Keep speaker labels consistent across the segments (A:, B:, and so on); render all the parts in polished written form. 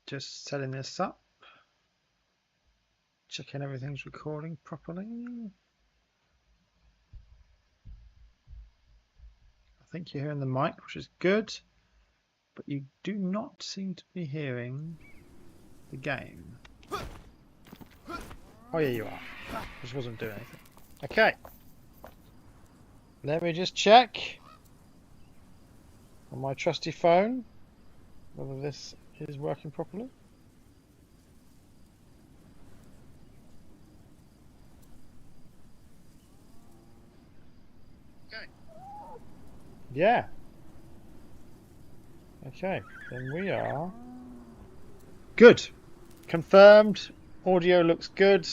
A: Just setting this up. Checking everything's recording properly. I think you're hearing the mic, which is good, but you do not seem to be hearing the game. Oh yeah, you are. Just wasn't doing anything. Okay. Let me just check on my trusty phone whether this is working properly. Okay. Yeah. Okay, then we are good. Confirmed. Audio looks good.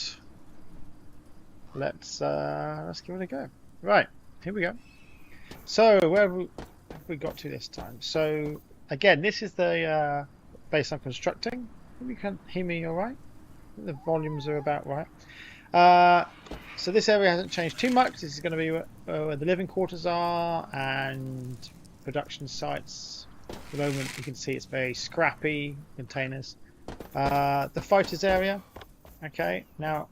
A: Let's give it a go. Right, here we go. So where have we got to this time? So again, this is the base I'm constructing. You can hear me all right. The volumes are about right. So this area hasn't changed too much. This is going to be where the living quarters are and production sites. At the moment you can see it's very scrappy containers. The fighters area. Okay, now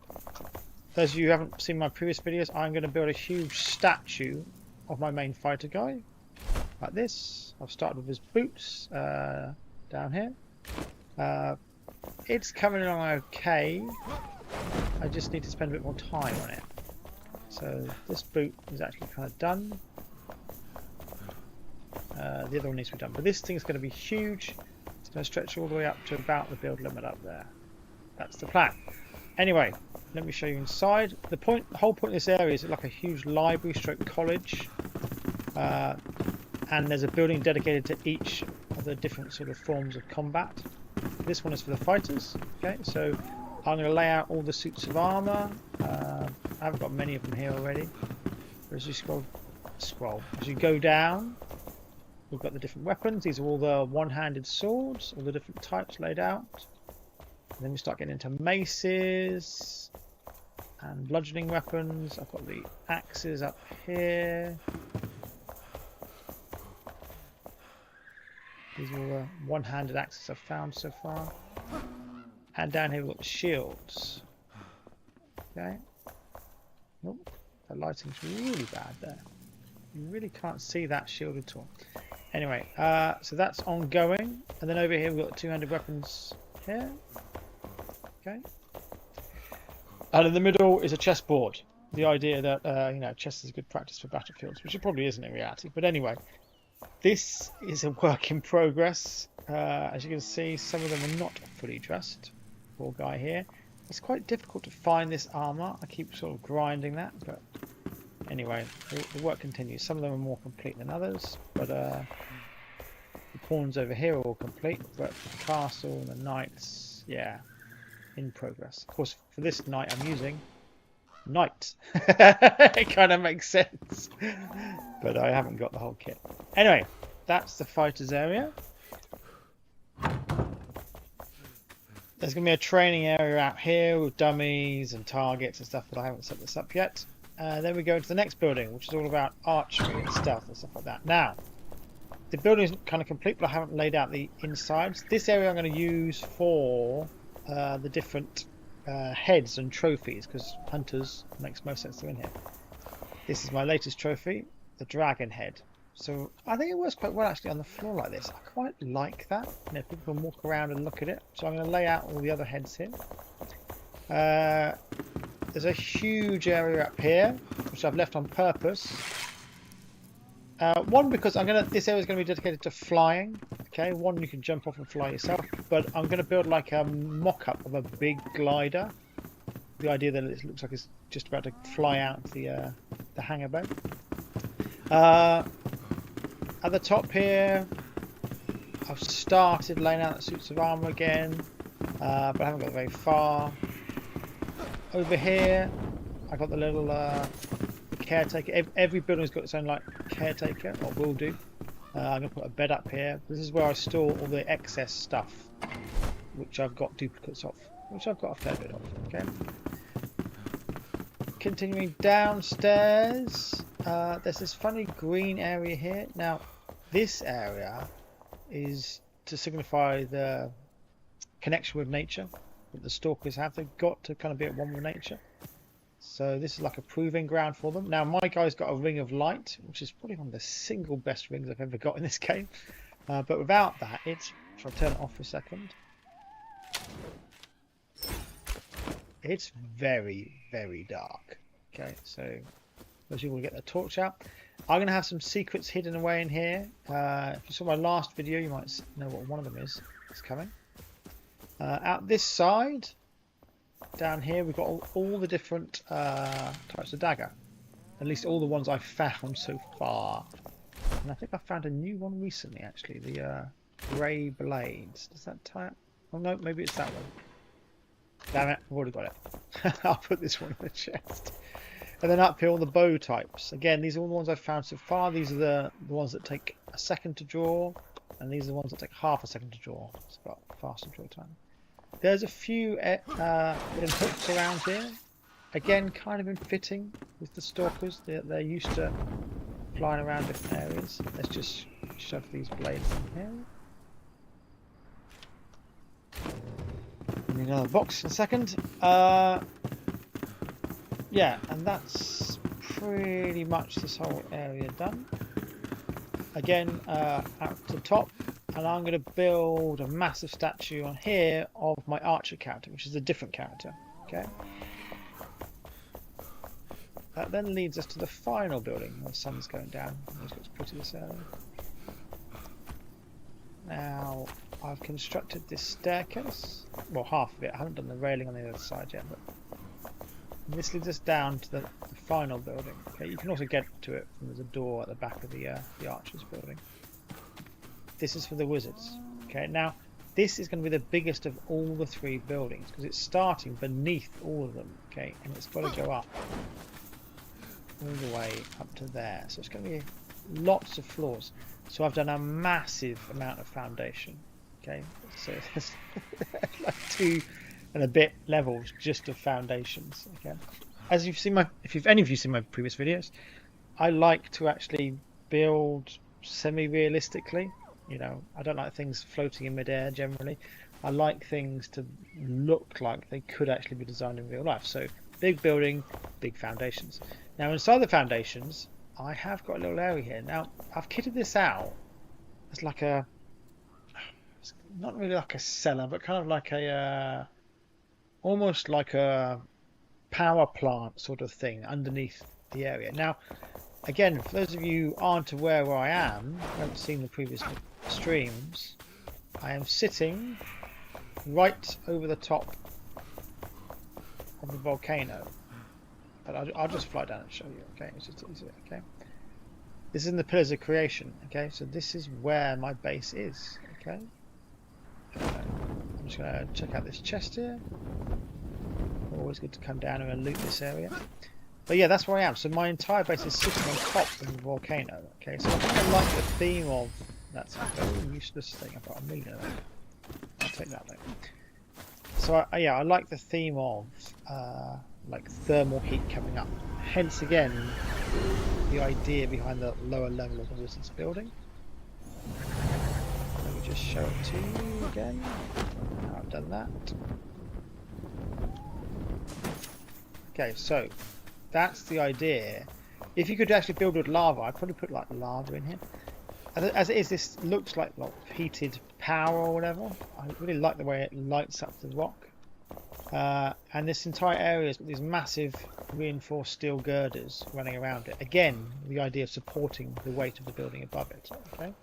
A: those of you who haven't seen my previous videos, I'm going to build a huge statue of my main fighter guy like this. I've started with his boots down here. It's coming along okay. I just need to spend a bit more time on it. So this boot is actually kind of done. The other one needs to be done, but this thing's going to be huge. It's going to stretch all the way up to about the build limit up there. That's the plan. Anyway, let me show you inside. The whole point of this area is like a huge library stroke college, and there's a building dedicated to each of the different sort of forms of combat. This one is for the fighters. Okay, so I'm going to lay out all the suits of armor. I haven't got many of them here already. But as you as you go down, we've got the different weapons. These are all the one-handed swords, all the different types laid out. And then we start getting into maces and bludgeoning weapons. I've got the axes up here. These are all the one-handed axes I've found so far. And down here we've got the shields. Okay. Nope, that lighting's really bad there. You really can't see that shield at all. Anyway, so that's ongoing. And then over here we've got 200 weapons here. Okay. And in the middle is a chessboard. The idea that, you know, chess is good practice for battlefields, which it probably isn't in reality. But anyway, this is a work in progress. As you can see, some of them are not fully dressed. Poor guy here. It's quite difficult to find this armor. I keep sort of grinding that, but anyway, the work continues. Some of them are more complete than others, but the pawns over here are all complete, but the castle and the knights, yeah, in progress. Of course, for this knight I'm using knight. It kind of makes sense, but I haven't got the whole kit. Anyway, that's the fighters area. There's going to be a training area out here with dummies and targets and stuff, but I haven't set this up yet. Then we go into the next building, which is all about archery and stealth and stuff like that. Now, the building is kind of complete, but I haven't laid out the insides. This area I'm going to use for the different heads and trophies, because hunters makes most sense to in here. This is my latest trophy, the dragon head. So I think it works quite well actually on the floor like this. I quite like that. You know, people can walk around and look at it. So I'm going to lay out all the other heads here. There's a huge area up here, which I've left on purpose. One, because this area is going to be dedicated to flying. Okay, one you can jump off and fly yourself, but I'm going to build like a mock-up of a big glider. The idea that it looks like it's just about to fly out the hangar bay. At the top here, I've started laying out the suits of armor again, but I haven't got very far. Over here, I've got the little caretaker. Every building's got its own like caretaker, or will do. I'm going to put a bed up here. This is where I store all the excess stuff, which I've got duplicates of, which I've got a fair bit of. Okay. Continuing downstairs, there's this funny green area here. Now, this area is to signify the connection with nature that the stalkers have. They've got to kind of be at one with nature. So this is like a proving ground for them. Now my guy's got a ring of light, which is probably one of the single best rings I've ever got in this game. But without that, if I turn it off for a second, it's very, very dark. Okay, so as you will get the torch out. I'm going to have some secrets hidden away in here. If you saw my last video, you might know what one of them is. It's coming. Out this side, down here, we've got all the different types of dagger. At least all the ones I've found so far. And I think I found a new one recently, actually. The grey blades. Does that tie up? Oh no, maybe it's that one. Damn it, I've already got it. I'll put this one in the chest. And then up here, all the bow types. Again, these are all the ones I've found so far. These are the ones that take a second to draw. And these are the ones that take half a second to draw. It's got faster draw time. There's a few little hooks around here. Again, kind of in fitting with the stalkers. They're used to flying around different areas. Let's just shove these blades in here. Need another box in a second. Yeah, and that's pretty much this whole area done. Again, out to the top, and I'm going to build a massive statue on here of my archer character, which is a different character. Okay. That then leads us to the final building where the sun's going down. It's pretty this area. Now, I've constructed this staircase. Well, half of it. I haven't done the railing on the other side yet, but this leads us down to the final building. Okay, you can also get to it from there's a door at the back of the archers building. This is for the wizards. Okay, now this is going to be the biggest of all the three buildings because it's starting beneath all of them. Okay, and it's got to go up all the way up to there. So it's going to be lots of floors. So I've done a massive amount of foundation. Okay, so there's like 2 and a bit levels just of foundations. Okay, as you've seen if any of you seen my previous videos, I like to actually build semi-realistically. You know, I don't like things floating in midair generally. I like things to look like they could actually be designed in real life. So big building, big foundations. Now inside the foundations, I have got a little area here. Now I've kitted this out as like a, it's not really like a cellar, but kind of like a, almost like a power plant sort of thing underneath the area. Now, again, for those of you who aren't aware where I am, haven't seen the previous streams, I am sitting right over the top of the volcano. But I'll just fly down and show you. Okay, it's just easier. Okay, this is in the Pillars of Creation. Okay, so this is where my base is. Okay, I'm just gonna check out this chest here. Always good to come down here and loot this area. But yeah, that's where I am. So my entire base is sitting on top of the volcano. Okay, so I think I like the theme of. That's a very useless thing. I've got a million of them. I'll take that later. So yeah, I like the theme of like thermal heat coming up. Hence again, the idea behind the lower level of the wizard's building. Let me just show it to you again. Now I've done that. Okay, so that's the idea. If you could actually build with lava, I'd probably put like lava in here. As it is, this looks like heated power or whatever. I really like the way it lights up the rock. And this entire area has got these massive reinforced steel girders running around it. Again, the idea of supporting the weight of the building above it. Okay.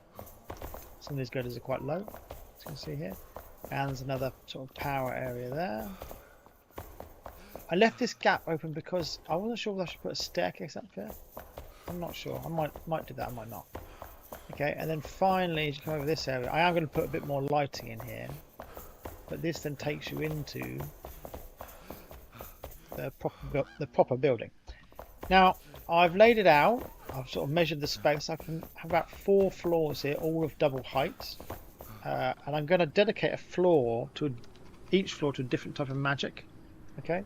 A: Some of these girders are quite low, as you can see here. And there's another sort of power area there. I left this gap open because I wasn't sure whether I should put a staircase up here. I'm not sure. I might do that, I might not. Okay, and then finally, as you come over this area, I am going to put a bit more lighting in here. But this then takes you into the proper building. Now, I've laid it out. I've sort of measured the space. I can have about 4 floors here, all of double height. And I'm going to dedicate each floor to a different type of magic. Okay,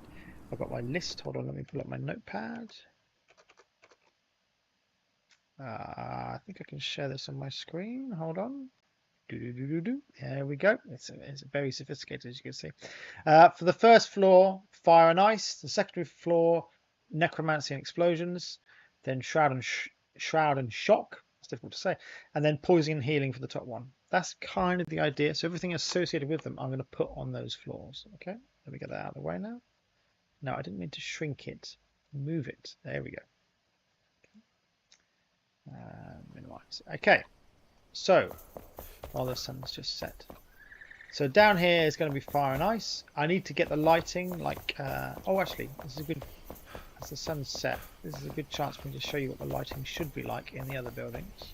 A: I've got my list. Hold on, let me pull up my notepad. I think I can share this on my screen. Hold on. There we go. It's very sophisticated, as you can see. For the first floor, fire and ice. The secondary floor, necromancy and explosions. Then shroud and shock. It's difficult to say. And then poison and healing for the top one. That's kind of the idea. So everything associated with them, I'm going to put on those floors. Okay. Let me get that out of the way now. No, I didn't mean to shrink it. Move it. There we go. Minimize. Okay. So, while the sun's just set. So down here is going to be fire and ice. I need to get the lighting like... oh, actually, this is a good... As the sun's set, this is a good chance for me to show you what the lighting should be like in the other buildings.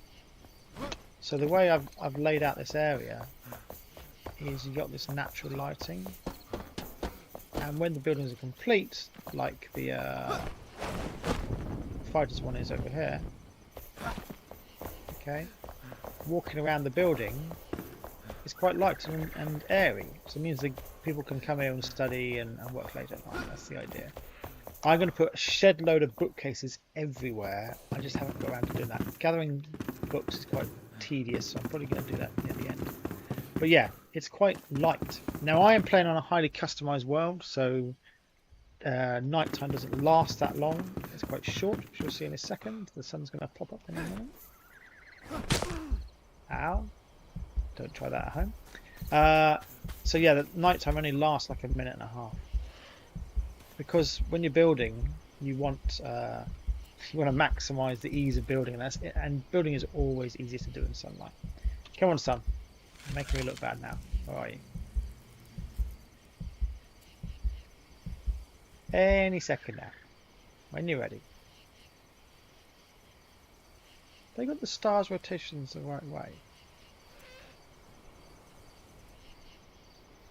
A: So the way I've laid out this area is you've got this natural lighting. And when the buildings are complete, like the fighters one is over here, okay, walking around the building is quite light and airy. So it means that people can come here and study and work late at night. That's the idea. I'm going to put a shed load of bookcases everywhere. I just haven't got around to doing that. Gathering books is quite tedious, so I'm probably going to do that near the end. But yeah, it's quite light. Now I am playing on a highly customized world, so nighttime doesn't last that long. It's quite short, which you'll see in a second. The sun's going to pop up in a minute. Ow. Don't try that at home. So yeah, the nighttime only lasts like a minute and a half. Because when you're building, you want to maximise the ease of building, and building is always easiest to do in sunlight. Come on, sun. You're making me look bad now. Where are you? Any second now. When you're ready. They got the stars' rotations the right way.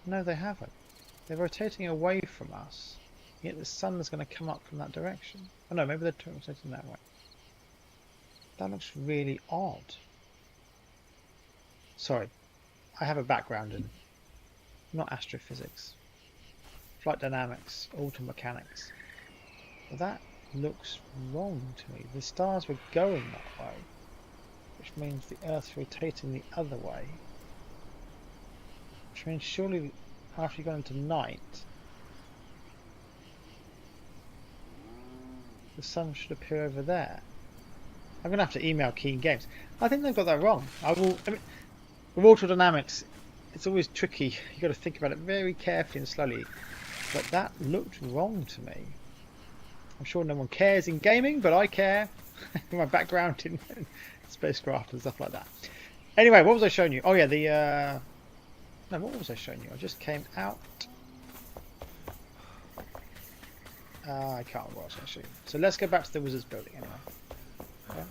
A: No, they haven't. They're rotating away from us. Yet the sun is going to come up from that direction. Oh no, maybe they're rotating that way. That looks really odd. Sorry, I have a background in not astrophysics, flight dynamics, auto mechanics. But that looks wrong to me. The stars were going that way, which means the Earth's rotating the other way. Which means surely after you've gone into night, the sun should appear over there. I'm going to have to email Keen Games. I think they've got that wrong. I mean, with autodynamics, it's always tricky. You've got to think about it very carefully and slowly. But that looked wrong to me. I'm sure no one cares in gaming, but I care. My background in spacecraft and stuff like that. Anyway, what was I showing you? Oh yeah, no, what was I showing you? I just came out. I can't remember what I was going to show you. So let's go back to the wizard's building anyway. Okay.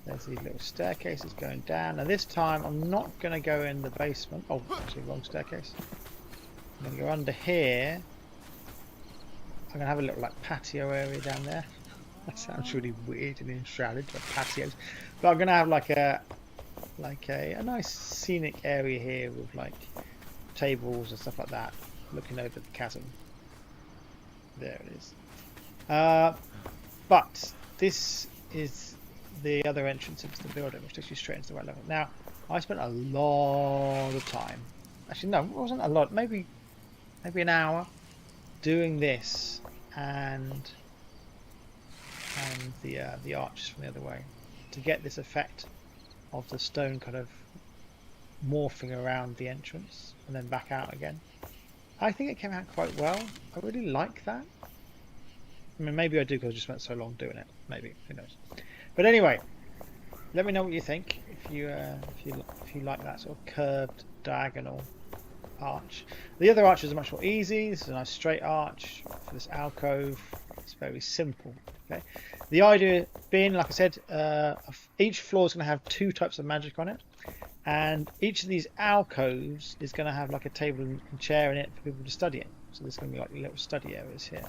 A: There's these little staircases going down. Now this time I'm not going to go in the basement. Oh, actually wrong staircase. I'm going to go under here. I'm going to have a little like patio area down there. That sounds really weird and enshrouded, like patios. But I'm going to have like a nice scenic area here with like tables and stuff like that, looking over the chasm. There it is. But this is the other entrance into the building, which takes you straight into the right level. Now, I spent a lot of time. Actually, no, it wasn't a lot. Maybe an hour doing this and the arches from the other way to get this effect of the stone kind of morphing around the entrance and then back out again. I think it came out quite well. I really like that. I mean, maybe I do because I just spent so long doing it. Maybe, who knows? But anyway, let me know what you think if you like that sort of curved diagonal arch. The other arches are much more easy. This is a nice straight arch for this alcove. It's very simple. Okay. The idea being, like I said, each floor is going to have 2 types of magic on it, and each of these alcoves is going to have like a table and chair in it for people to study in. So there's going to be like little study areas here.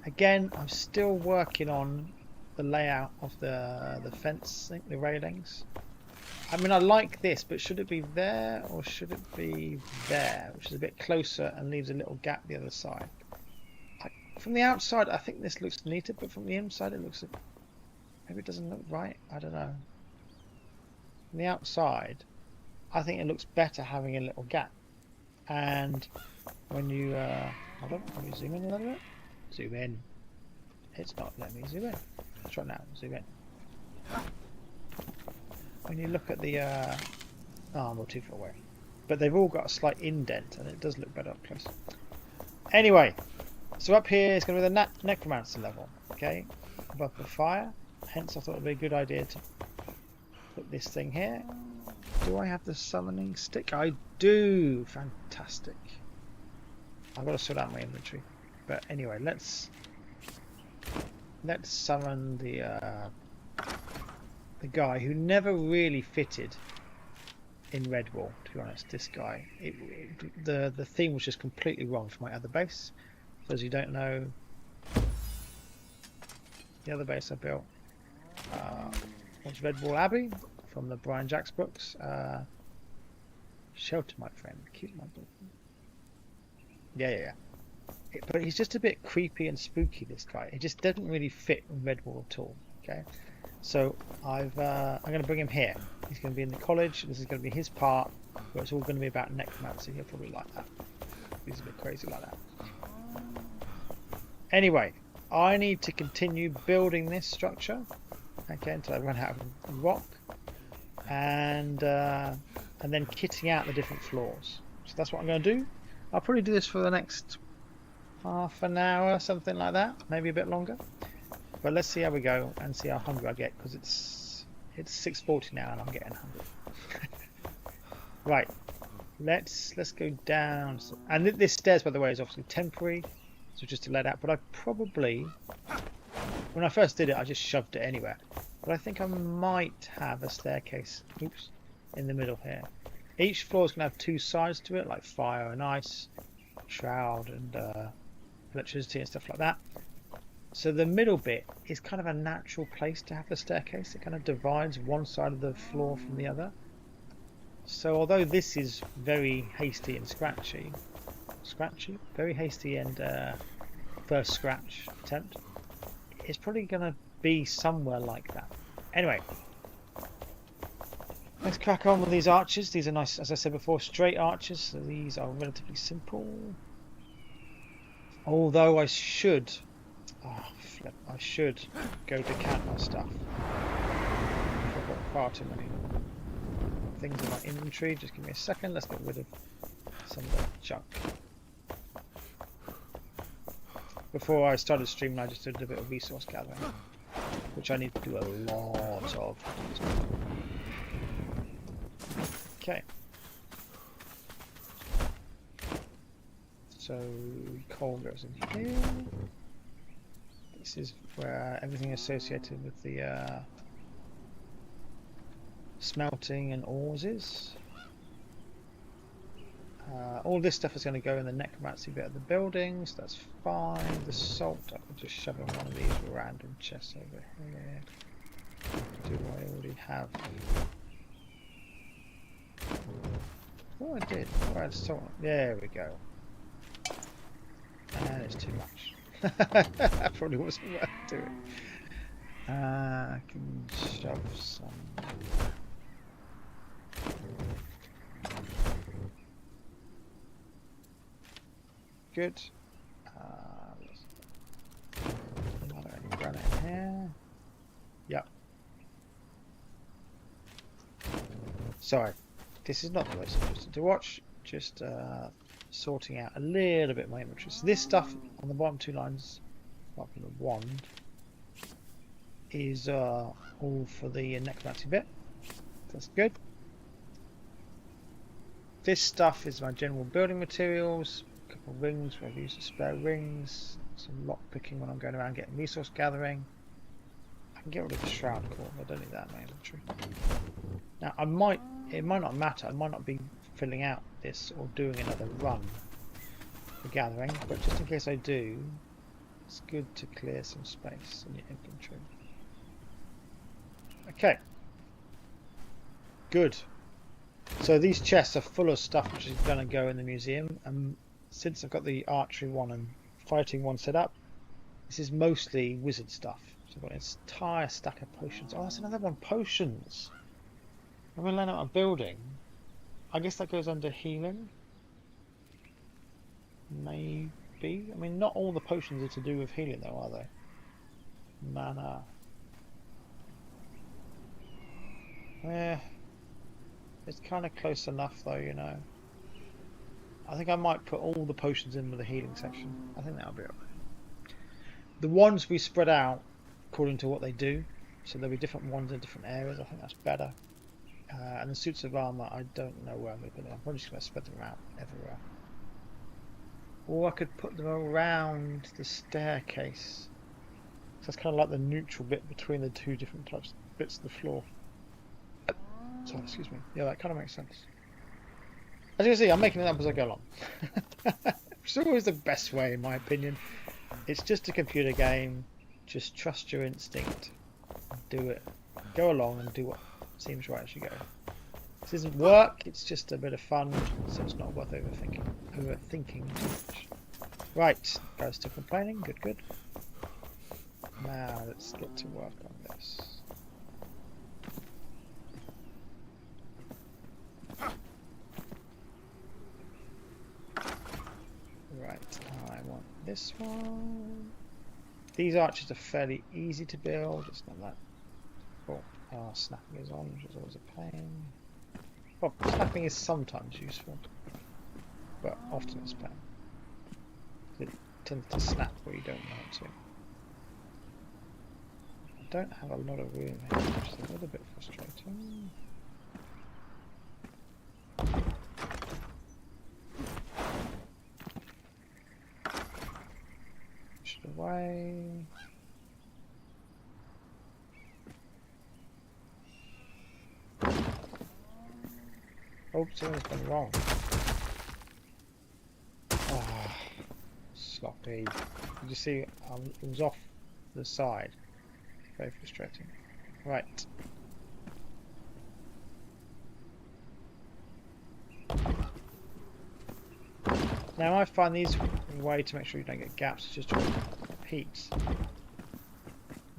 A: Again, I'm still working on the layout of the fence, the railings. I mean, I like this, but should it be there or should it be there, which is a bit closer and leaves a little gap the other side? I From the outside, I think this looks neater, but from the inside, it looks... Maybe it doesn't look right. I don't know. From the outside, I think it looks better having a little gap. And when you... hold on, let me zoom in a little bit. Zoom in. It's not letting me zoom in. Let's try now. Zoom in. When you look at the... oh, I'm not too far away. But they've all got a slight indent, and it does look better up close. Anyway, so up here is going to be the necromancer level, okay, above the fire. Hence, I thought it would be a good idea to put this thing here. Do I have the summoning stick? I do. Fantastic. I've got to sort out my inventory. But anyway, let's summon the guy who never really fitted in Redwall, to be honest. This guy, the theme was just completely wrong for my other base. So as you don't know, the other base I built was Redwall Abbey from the Brian Jacks books. Shelter, my friend, keep my book. Yeah. But he's just a bit creepy and spooky. This guy, he just doesn't really fit in Redwall at all. Okay. So I'm going to bring him here. He's going to be in the college. This is going to be his part, where it's all going to be about necromancy. He'll probably like that. He's a bit crazy like that. Anyway, I need to continue building this structure, okay, until I run out of rock, and then kitting out the different floors. So that's what I'm going to do. I'll probably do this for the next half an hour, something like that, maybe a bit longer. But let's see how we go and see how hungry I get, because it's 6:40 now and I'm getting hungry. Right, let's go down. And this stairs, by the way, is obviously temporary, so just to let out. But I probably, when I first did it, I just shoved it anywhere. But I think I might have a staircase, oops, in the middle here. Each floor is going to have two sides to it, like fire and ice, shroud and electricity and stuff like that. So the middle bit is kind of a natural place to have the staircase. It kind of divides one side of the floor from the other. So although this is very hasty and very hasty and first scratch attempt, it's probably going to be somewhere like that. Anyway, let's crack on with these arches. These are nice, as I said before, straight arches. So these are relatively simple. Although I should... Oh, flip. I should go decant my stuff. I've got far too many things in my inventory. Just give me a second. Let's get rid of some of the junk. Before I started streaming, I just did a bit of resource gathering, which I need to do a lot of. Okay. So coal goes in here. This is where everything associated with the smelting and ores is. All this stuff is going to go in the necromancy bit of the building, so that's fine. The salt, I can just shove in one of these random chests over here. Do I already have? Oh, I did. Oh, I had salt. There we go. And it's too much. That probably wasn't worth doing. I can shove some. Good. Another granite here. Yep. Sorry, this is not the most interesting to watch. Just sorting out a little bit of my inventory. So this stuff on the bottom two lines, apart from the wand, is all for the necromancy bit. That's good. This stuff is my general building materials. A couple of rings where I've used spare rings. Some lock picking when I'm going around getting resource gathering. I can get rid of the shroud core. I don't need that in my inventory. Now it might not matter. I might not be filling out this or doing another run for gathering, but just in case I do, it's good to clear some space in your inventory. Okay, good. So these chests are full of stuff which is going to go in the museum, and since I've got the archery one and fighting one set up, This is mostly wizard stuff. So I've got an entire stack of potions. Oh, that's another one. Potions. I'm going to learn out a building. I guess that goes under healing. Maybe. I mean, not all the potions are to do with healing, though, are they? Mana. Yeah. It's kind of close enough, though, you know. I think I might put all the potions in with the healing section. I think that'll be alright. The ones we spread out according to what they do. So there'll be different ones in different areas. I think that's better. And the suits of armour, I don't know where I'm going to put them. I'm probably just going to spread them out everywhere. Or I could put them around the staircase. So that's kind of like the neutral bit between the two different types bits of the floor. Sorry, excuse me. Yeah, that kind of makes sense. As you can see, I'm making it up as I go along. Which is always the best way, in my opinion. It's just a computer game. Just trust your instinct. Do it. Go along and do what seems right as you go. This isn't work, it's just a bit of fun, so it's not worth overthinking too much. Right, guys still complaining, good. Now let's get to work on this. Right, I want this one. These arches are fairly easy to build, it's not that. Oh, snapping is on, which is always a pain. Well, snapping is sometimes useful, but often it's a pain. It tends to snap where you don't want it to. I don't have a lot of room here, which is a little bit frustrating. Push it away. Oh, something's gone wrong. Ah, sloppy. Did you see? It was off the side. Very frustrating. Right. Now I find these way to make sure you don't get gaps, just to repeat.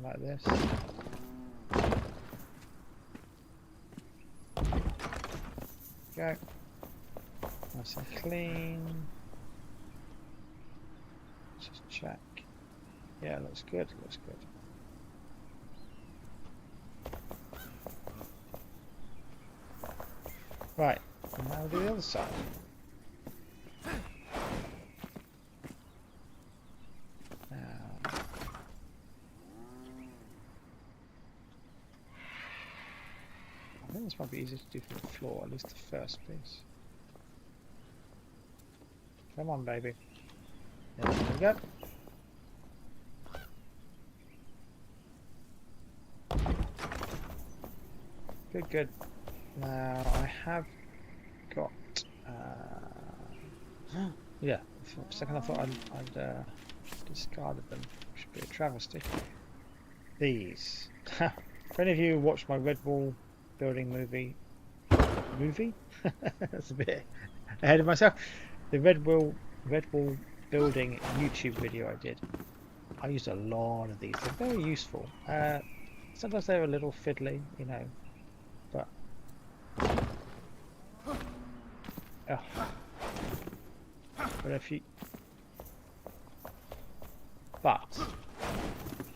A: Like this. Go. Nice and clean. Let's just check. Yeah, looks good, looks good. Right, and now we'll do the other side. I think this might be easier to do from the floor, at least the first piece. Come on, baby. There we go. Good. Now I have got. Yeah. For a second, I thought I'd discarded them. Should be a travesty. These. For any of you who watched my Red Wall building movie? That's a bit ahead of myself. The Red Wall building YouTube video I did. I used a lot of these. They're very useful. Sometimes they're a little fiddly, you know, but if you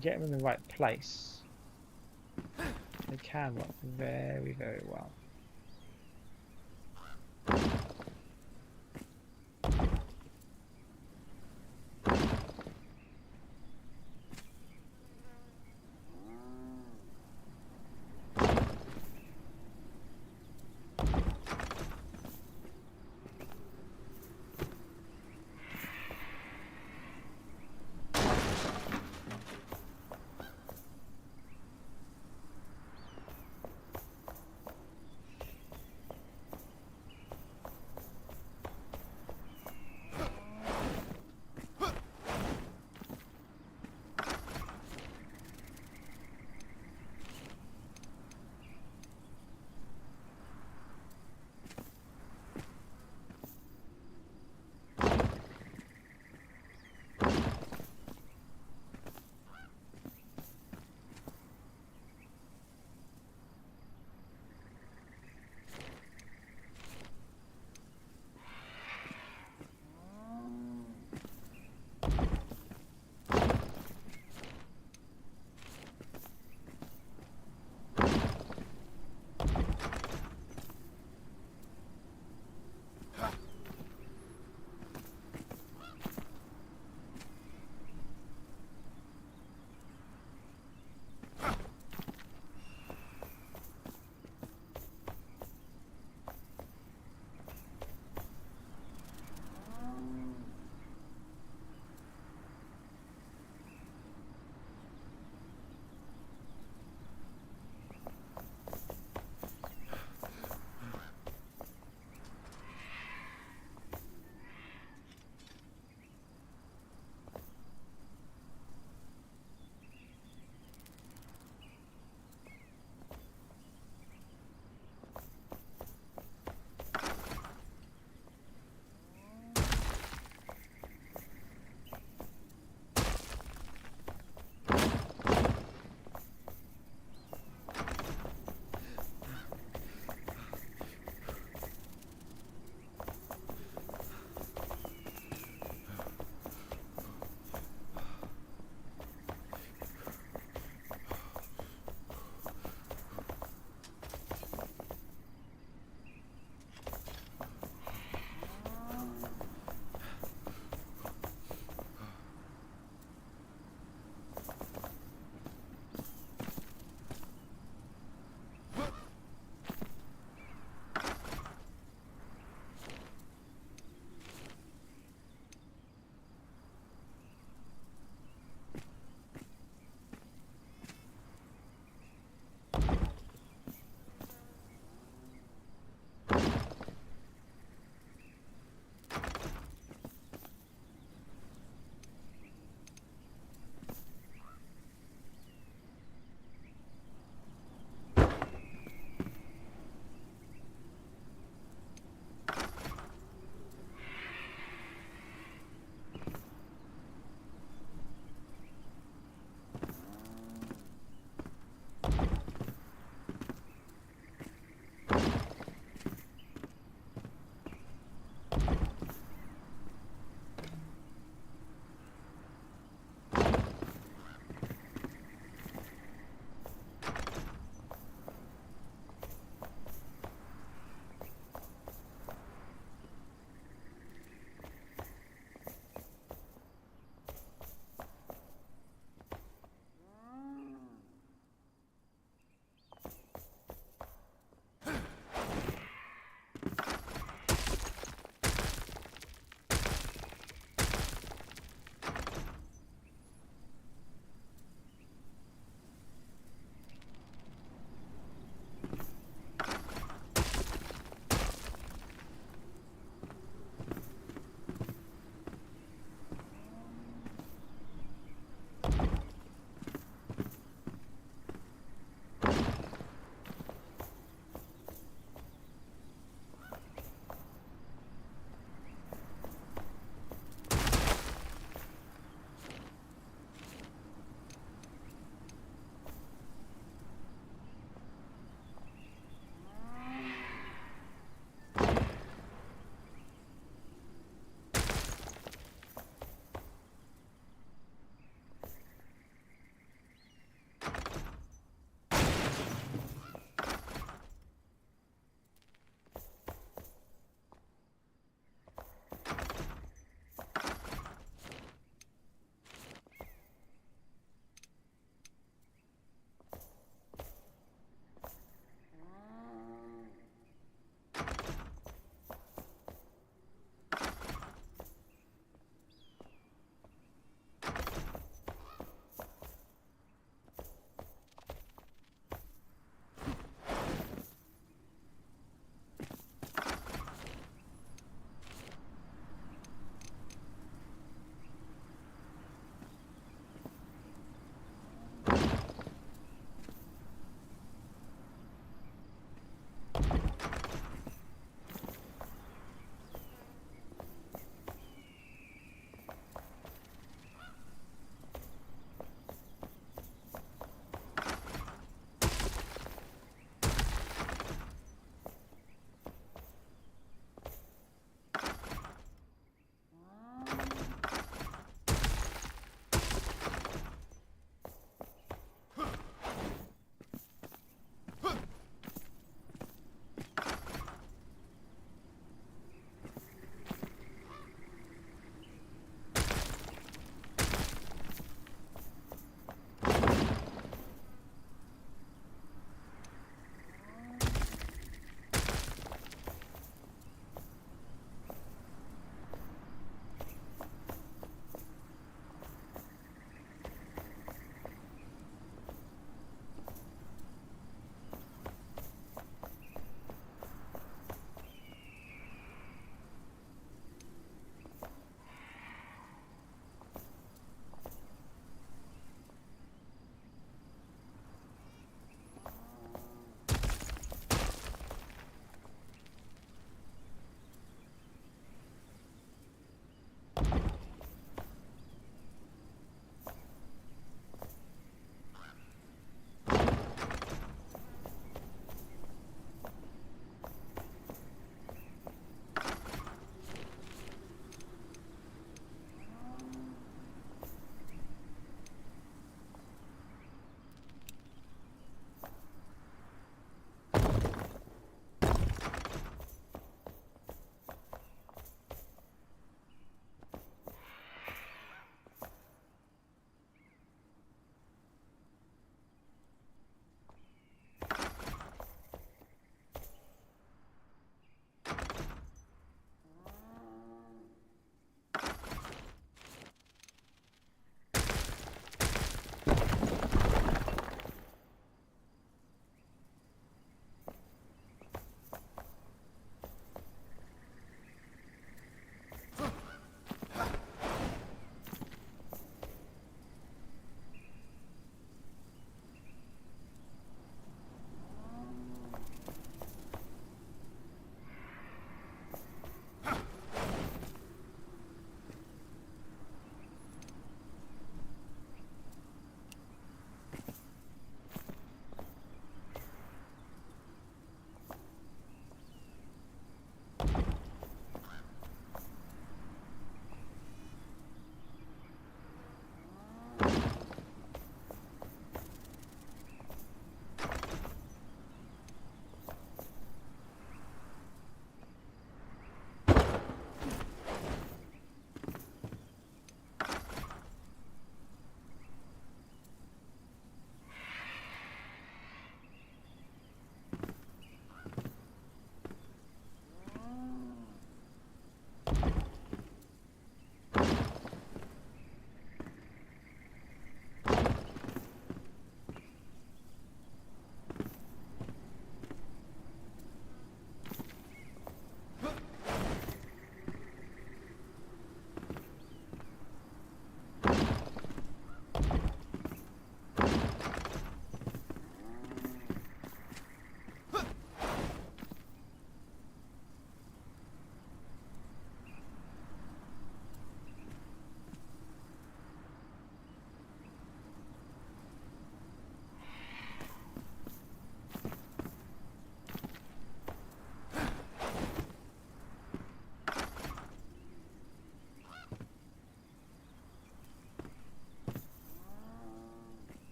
A: get them in the right place, they can work very, very well.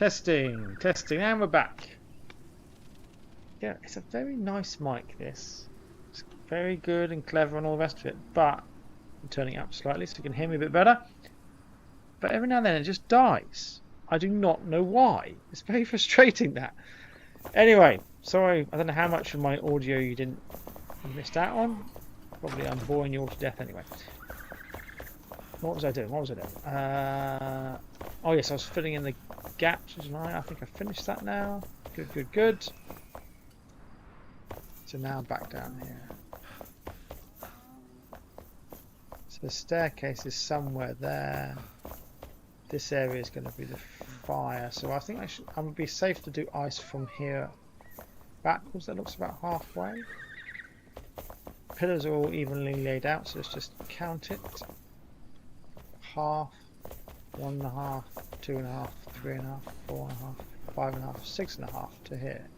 A: Testing, testing, and we're back. Yeah, it's a very nice mic, this. It's very good and clever and all the rest of it, but I'm turning it up slightly so you can hear me a bit better. But every now and then it just dies. I do not know why. It's very frustrating, that. Anyway, sorry, I don't know how much of my audio you missed out on. Probably I'm boring you all to death anyway. What was I doing? Oh yes, I was filling in the gaps, wasn't I? I think I finished that now. Good, good, good. So now I'm back down here. So the staircase is somewhere there. This area is going to be the fire. So I think I'm going to be safe to do ice from here backwards. That looks about halfway. Pillars are all evenly laid out, so let's just count it. Half, 1.5, 2.5, 3.5, 4.5, 5.5, 6.5 to here.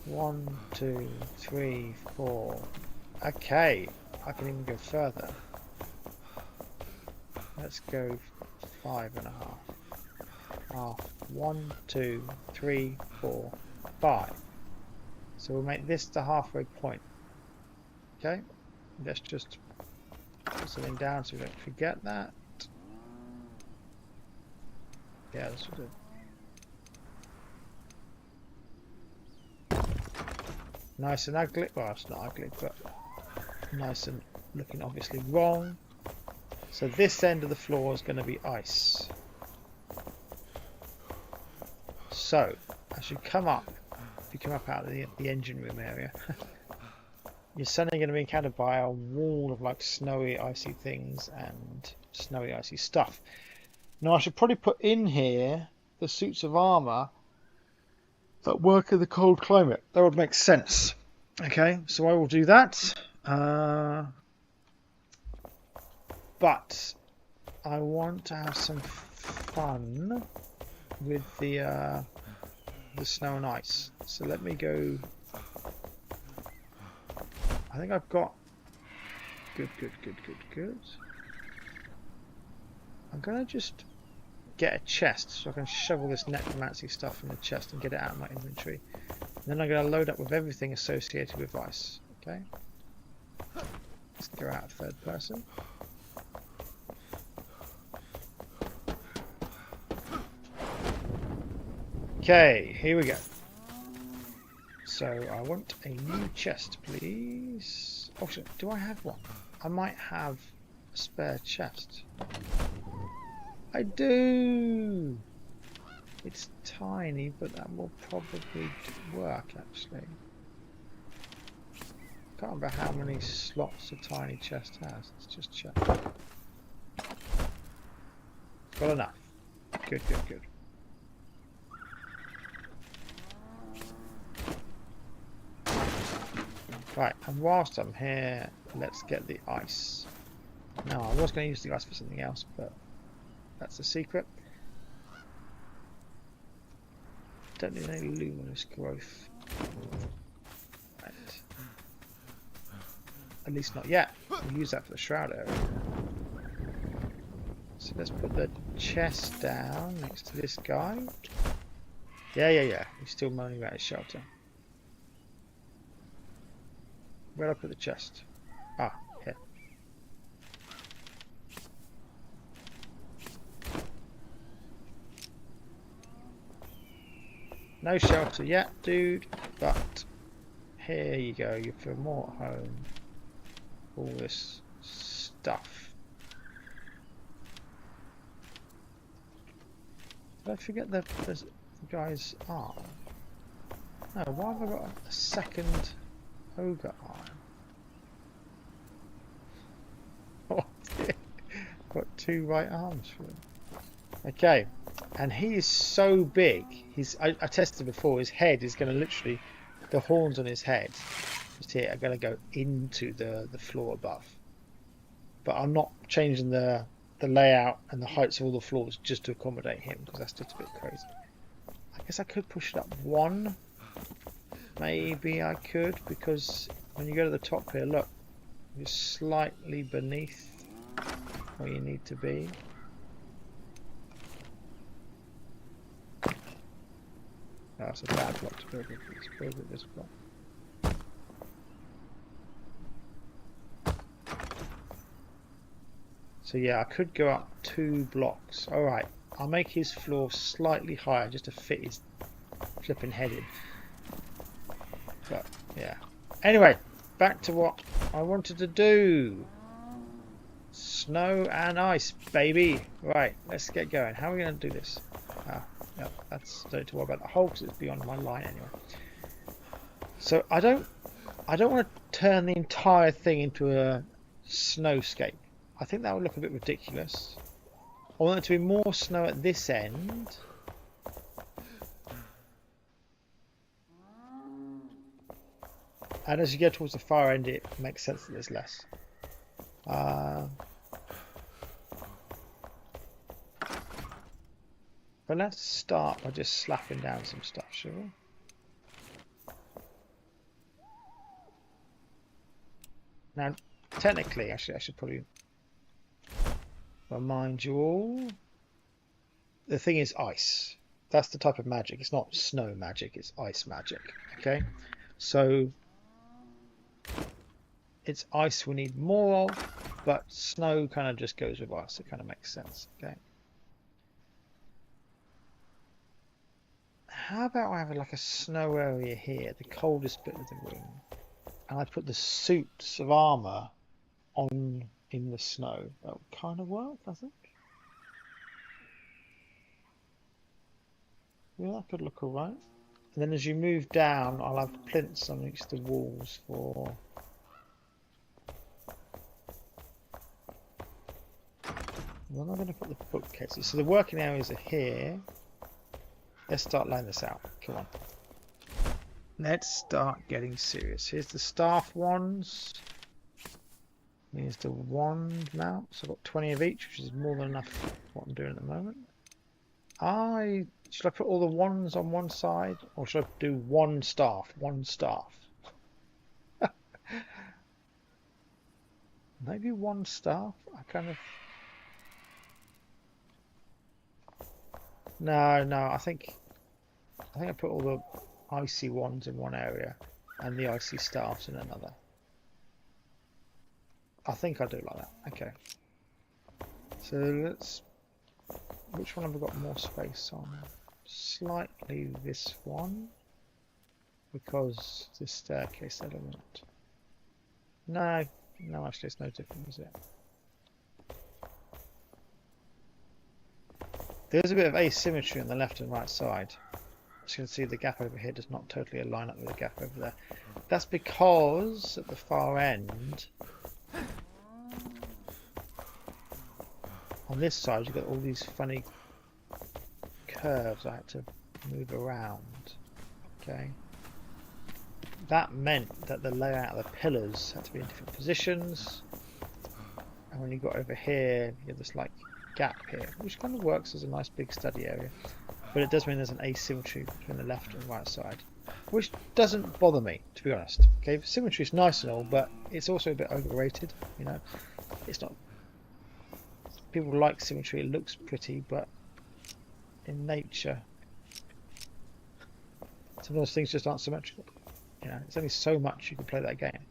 A: 1, 2, 3, 4. Okay, I can even go further. Let's go 5.5. Half. 1, 2, 3, 4, 5. So we'll make this the halfway point. Okay, let's just put something down so we don't forget that. Yeah, this will do. Nice and ugly. Well, it's not ugly, but nice and looking obviously wrong. So this end of the floor is going to be ice. So as you come up, if you come up out of the engine room area, you're suddenly going to be encountered by a wall of like snowy, icy things and snowy, icy stuff. Now I should probably put in here the suits of armour that work in the cold climate. That would make sense. Okay, so I will do that. But I want to have some fun with the snow and ice. So let me go. I think I've got good. I'm gonna just get a chest so I can shovel this necromancy stuff in the chest and get it out of my inventory. And then I'm gonna load up with everything associated with ice. Okay. Let's go out third person. Okay, here we go. So I want a new chest, please. Oh, do I have one? I might have a spare chest. I do. It's tiny, but that will probably work actually. Can't remember how many slots a tiny chest has. Let's just check. Got enough. Good. Right, and whilst I'm here, let's get the ice. Now, I was going to use the ice for something else, but that's a secret. Don't need any luminous growth. Right. At least not yet. We'll use that for the shroud area. So let's put the chest down next to this guy. Yeah. He's still moaning about his shelter. Where'd I put the chest? Ah, here. No shelter yet, dude, but here you go. You feel more at home. All this stuff. Did I forget the guy's arm? No, why have I got a second ogre arm? Oh dear. Got 2 right arms for him. Okay, and he is so big. I tested before. His head is going to literally, the horns on his head, just here, are going to go into the floor above. But I'm not changing the layout and the heights of all the floors just to accommodate him, because that's just a bit crazy. I guess I could push it up 1. Maybe I could, because when you go to the top here, look, you're slightly beneath where you need to be. No, that's a bad block to build with. Let's build with this block. So yeah, I could go up 2 blocks. Alright, I'll make his floor slightly higher just to fit his flipping head in. But yeah. Anyway, back to what I wanted to do. Snow and ice, baby. Right, let's get going. How are we going to do this? No, that's don't need to worry about the hole because it's beyond my line anyway. So I don't want to turn the entire thing into a snowscape. I think that would look a bit ridiculous. I want there to be more snow at this end. And as you get towards the far end, it makes sense that there's less. But let's start by just slapping down some stuff, shall we? Now, technically, actually, I should probably remind you all. The thing is ice. That's the type of magic. It's not snow magic, it's ice magic. Okay? So, it's ice we need more of, but snow kind of just goes with ice. It kind of makes sense. Okay? How about I have like a snow area here, the coldest bit of the room, and I put the suits of armor on in the snow? That would kind of work, I think. Yeah, that could look alright. And then as you move down, I'll have plinths on each of the walls for... Then I'm going to put the bookcases. So the working areas are here. Let's start laying this out. Come on. Let's start getting serious. Here's the staff wands. Here's the wand mounts. I've got 20 of each, which is more than enough for what I'm doing at the moment. Should I put all the wands on one side? Or should I do one staff? One staff. Maybe one staff? No, I think I put all the icy wands in one area and the icy staffs in another. I think I do like that. Okay. So let's... Which one have we got more space on? Slightly this one. Because this staircase element. No, actually it's no different, is it? There's a bit of asymmetry on the left and right side. As you can see, the gap over here does not totally align up with the gap over there. That's because at the far end, on this side, you've got all these funny curves I had to move around. Okay. That meant that the layout of the pillars had to be in different positions. And when you got over here, you have this like gap here, which kind of works as a nice big study area, but it does mean there's an asymmetry between the left and right side, which doesn't bother me, to be honest. Okay, symmetry is nice and all, but it's also a bit overrated. You know, it's not. People like symmetry; it looks pretty, but in nature, some of those things just aren't symmetrical. You know, it's only so much you can play that game.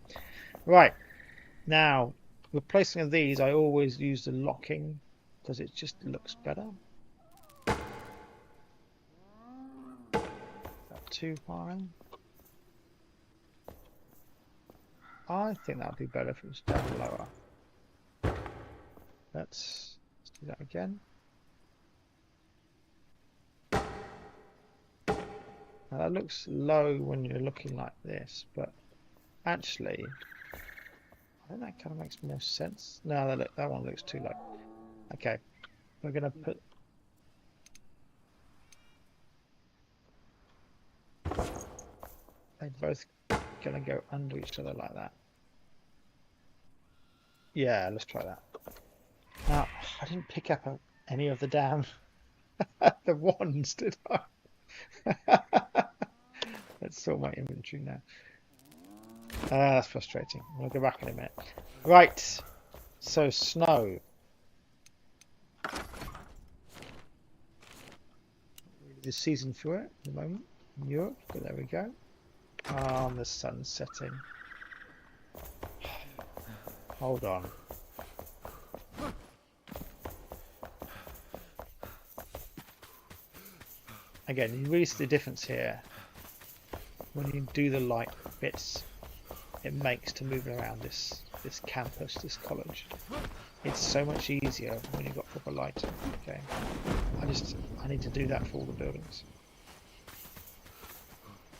A: Right now, replacing of these, I always use the locking, because it just looks better. Is that too high? I think that would be better if it was down lower. Let's do that again. Now that looks low when you're looking like this, but actually, I think that kind of makes more sense. No, that one looks too low. Okay, we're going to put... They're both going to go under each other like that. Yeah, let's try that. Now, I didn't pick up any of the damn... the wands, did I? Let's sort my inventory now. That's frustrating. We'll go back in a minute. Right, so snow. The season for it at the moment. Europe, but there we go. Ah, the sun's setting. Hold on. Again, you really see the difference here when you do the light bits it makes to move around this campus, this college. It's so much easier when you've got proper lighting. Okay, I need to do that for all the buildings.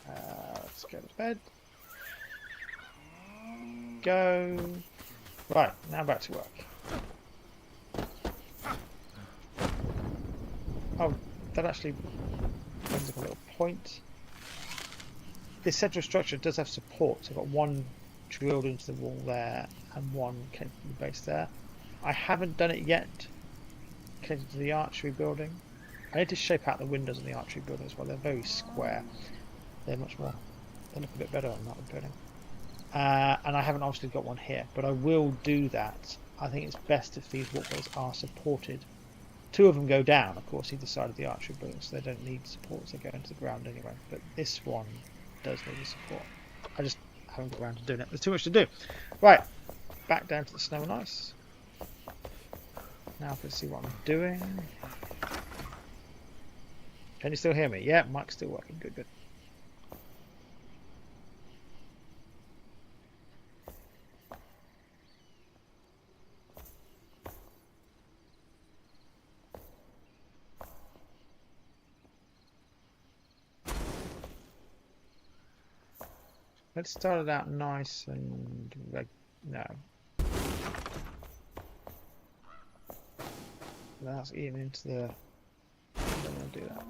A: Let's go to bed. Go. Right, now back to work. Oh, that actually brings up a little point. This central structure does have support. So I've got one drilled into the wall there and one connected to the base there. I haven't done it yet connected to the archery building. I need to shape out the windows in the archery building as well. They're very square. They're much more, they look a bit better on that building. And I haven't obviously got one here, but I will do that. I think it's best if these walkways are supported. Two of them go down, of course, either side of the archery building, so they don't need support, so they go into the ground anyway. But this one does need the support. I just haven't got around to doing it. There's too much to do. Right, back down to the snow and ice. Now let's see what I'm doing. Can you still hear me? Yeah, mic's still working. Good, good. Let's start it out nice and no. That's eating into the. I don't want to do that.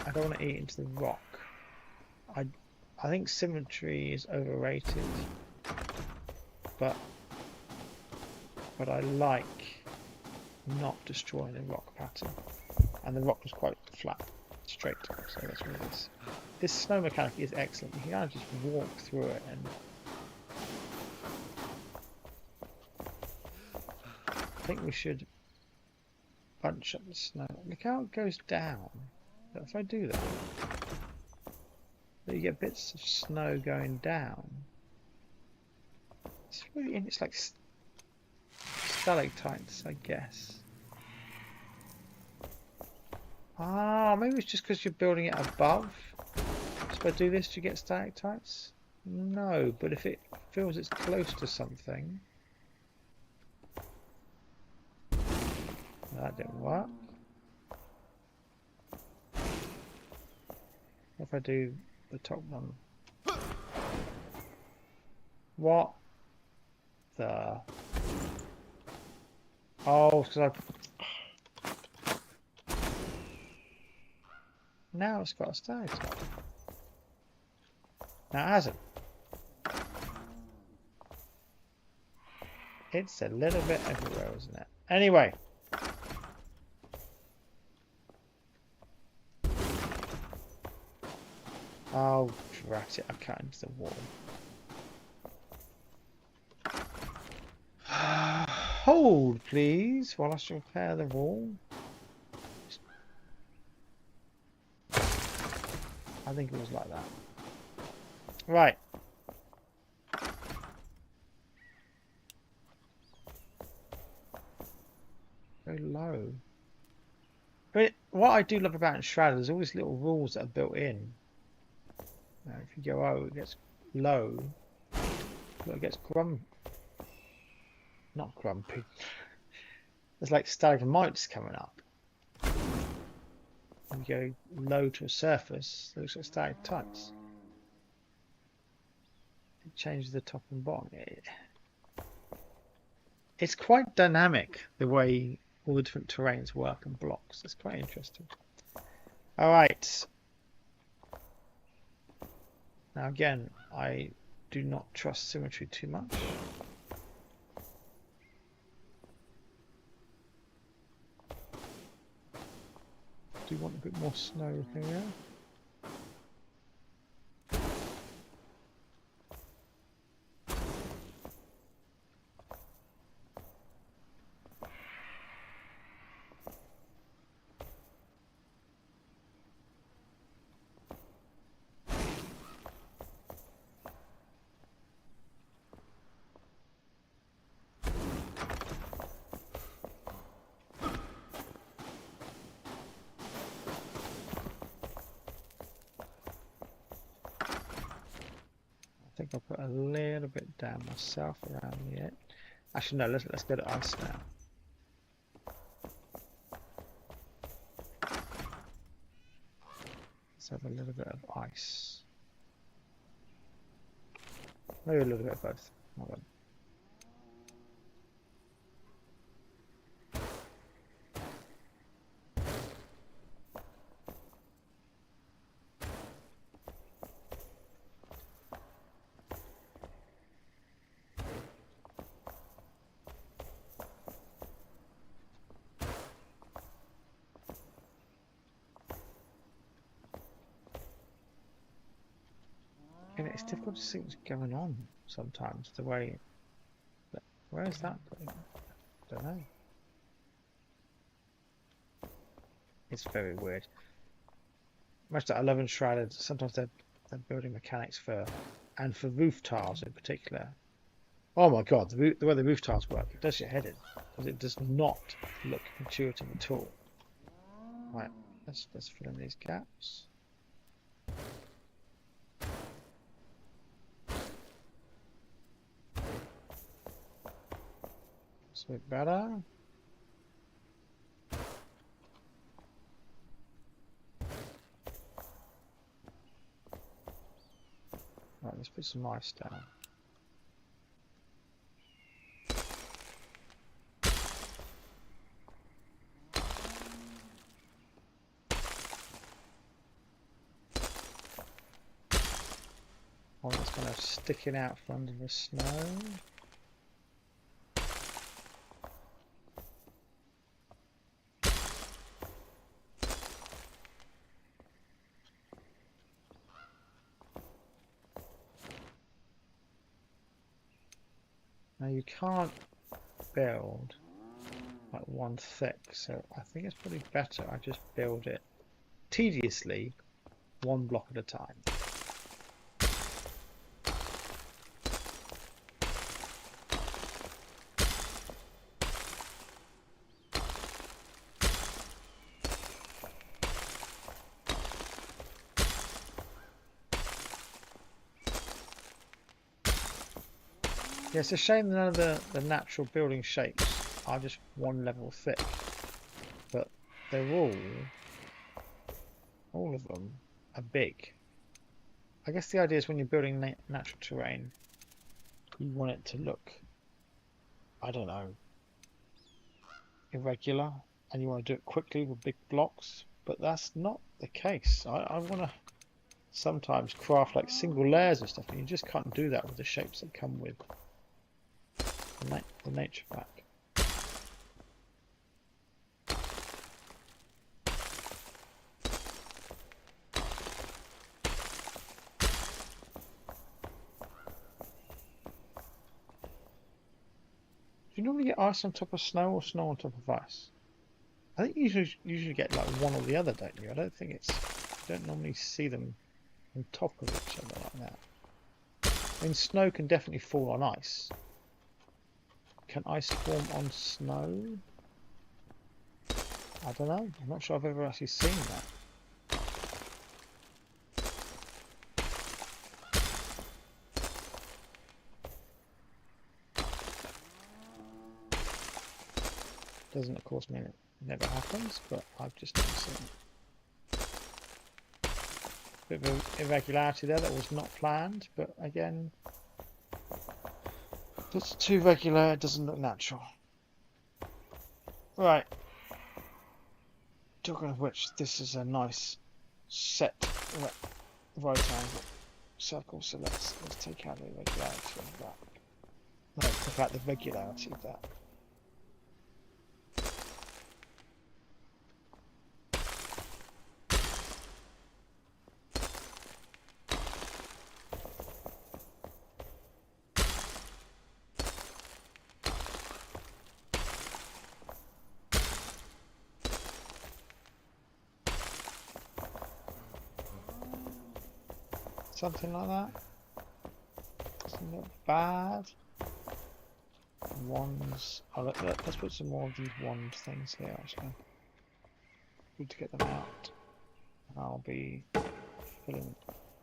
A: I don't want to eat into the rock. I think symmetry is overrated, but I like not destroying the rock pattern, and the rock was quite flat, straight, so that's what it is. This snow mechanic is excellent. You can kind of just walk through it and I think we should bunch up the snow. Look how it goes down. If I do that, you get bits of snow going down. It's really, it's like stalactites, I guess. Ah, maybe it's just because you're building it above. So if I do this, do you get stalactites? No, but if it feels it's close to something. That didn't work. If I do the top one. What the? Oh, because now it's got a stalactite. Now it hasn't. It's a little bit everywhere, isn't it? Anyway. Oh, drat it, I cut into the wall. Hold, please, while I repair the wall. I think it was like that. Right. Very low. But what I do love about Enshrouded, there's all these little rules that are built in. Now, if you go oh, it gets low. It gets not grumpy. There's like stalagmites coming up. And you go low to a surface, those are stalactites. It changes the top and bottom. It's quite dynamic the way all the different terrains work and blocks. It's quite interesting. Alright. Now again, I do not trust symmetry too much. Do want a bit more snow here. think I'll put a little bit down myself around the edge. Actually, no. Let's go to ice now. Let's have a little bit of ice. Maybe a little bit of both. Hold on. And it's difficult to see what's going on sometimes. The way, where is that putting? I don't know. It's very weird. Much that I love Enshrouded. Sometimes they're building mechanics for roof tiles in particular. Oh my god, the way the roof tiles work, it does your head in, because it does not look intuitive at all. Right, let's fill in these gaps. It's a bit better. Right, let's put some ice down. One that's kind of sticking out from under the snow. Now you can't build like one thick, so I think it's probably better I just build it tediously, one block at a time. Yeah, it's a shame that none of the natural building shapes are just one level thick, but they're all of them are big. I guess the idea is when you're building natural terrain, you want it to look, I don't know, irregular, and you want to do it quickly with big blocks, but that's not the case. I want to sometimes craft like single layers of stuff, and you just can't do that with the shapes that come with the nature pack. Do you normally get ice on top of snow or snow on top of ice? I think you usually get like one or the other, don't you? I don't think it's, you don't normally see them on top of each other like that. I mean, snow can definitely fall on ice. Can ice form on snow? I don't know. I'm not sure I've ever actually seen that. Doesn't of course mean it never happens, but I've just never seen it. Bit of irregularity there that was not planned, but again, if it's too regular, it doesn't look natural. Right. Talking of which, this is a nice set right angle circle, so let's take out the irregularity of that. No, take out the regularity of that. Something like that. Doesn't look bad. Wands. Oh, let's put some more of these wand things here actually. Good to get them out. And I'll be filling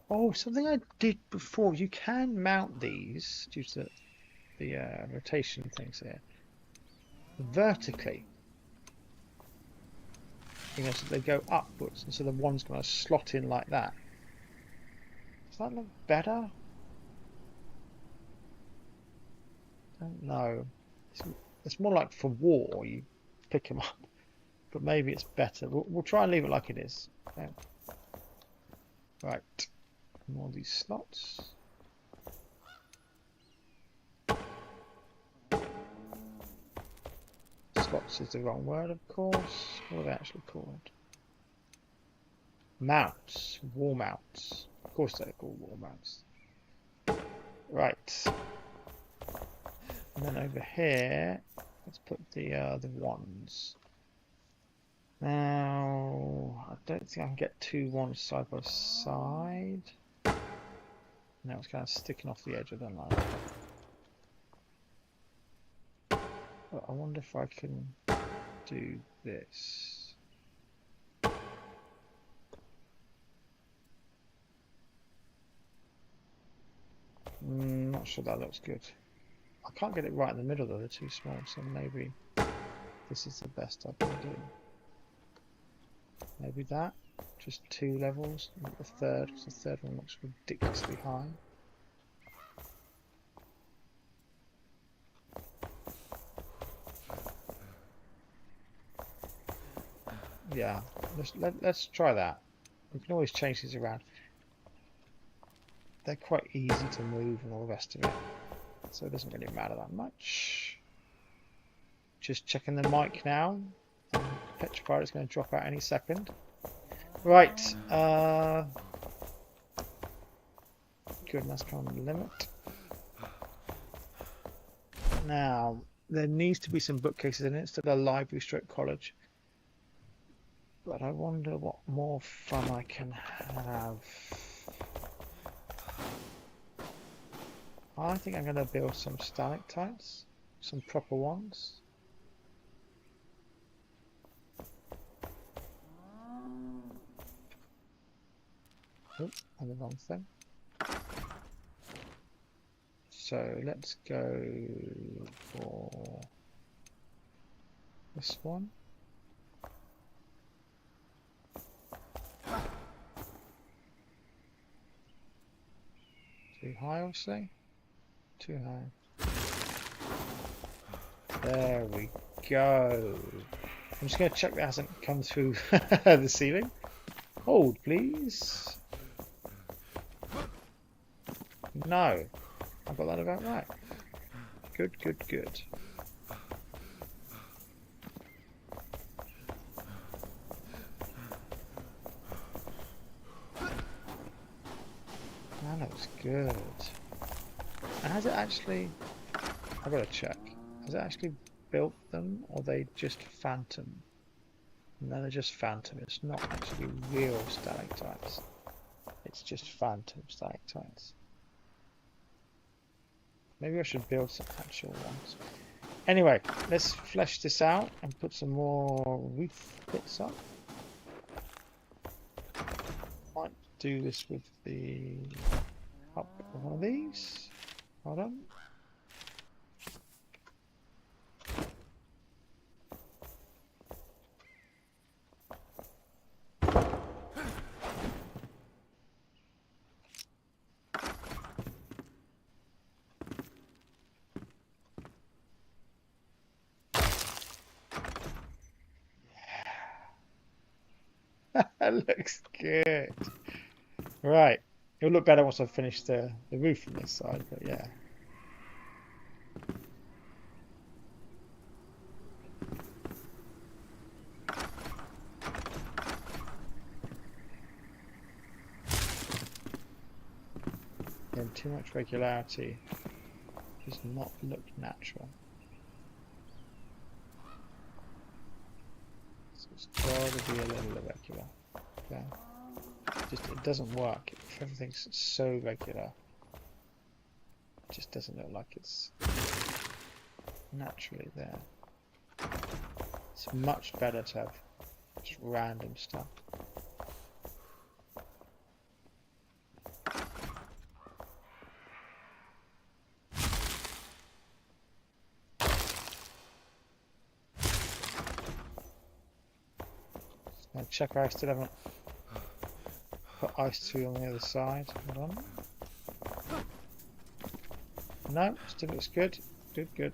A: Oh, something I did before. You can mount these due to the rotation things here vertically. You know, so they go upwards, and so the one's going to slot in like that. Does that look better? I don't know. It's more like for war, you pick them up, but maybe it's better. We'll try and leave it like it is. Okay. Right, more of these slots. Slots is the wrong word, of course. What are they actually called? Mounts, wall mounts. Of course they're called wall mounts. Right. And then over here, let's put the ones. Now, I don't think I can get two ones side by side. No, it's kind of sticking off the edge of them like that. But I wonder if I can do this. Not sure that looks good. I can't get it right in the middle though, they're too small, so maybe this is the best I can do. Maybe that, just 2 levels, not the third, because the third one looks ridiculously high. Yeah, let's try that. We can always change these around. They're quite easy to move and all the rest of it, so it doesn't really matter that much. Just checking the mic now. Petrified is going to drop out any second. Right. Good, and that's kind of the limit. Now, there needs to be some bookcases in it instead of a library stroke college. But I wonder what more fun I can have. I think I'm going to build some stalactites, some proper ones. Oh, and the wrong thing. So let's go for this one. Too high, I'll say. Too high. There we go. I'm just going to check that hasn't come through the ceiling. Hold, please. No. I got that about right. Good, good, good. That looks good. And has it actually... I've got to check. Has it actually built them, or are they just phantom? No, they're just phantom. It's not actually real stalactites. It's just phantom stalactites. Maybe I should build some actual ones. Anyway, let's flesh this out and put some more roof bits up. Might do this with the up of one of these. Hold on. That looks good. Right. It'll look better once I've finished the roof from this side, but yeah. And too much regularity does not look natural. So it's got to be a little irregular. Okay. Just it doesn't work if everything's so regular. It just doesn't look like it's naturally there. It's much better to have just random stuff. check I still haven't put ice 2 on the other side. Hold on. No, still looks good. Good.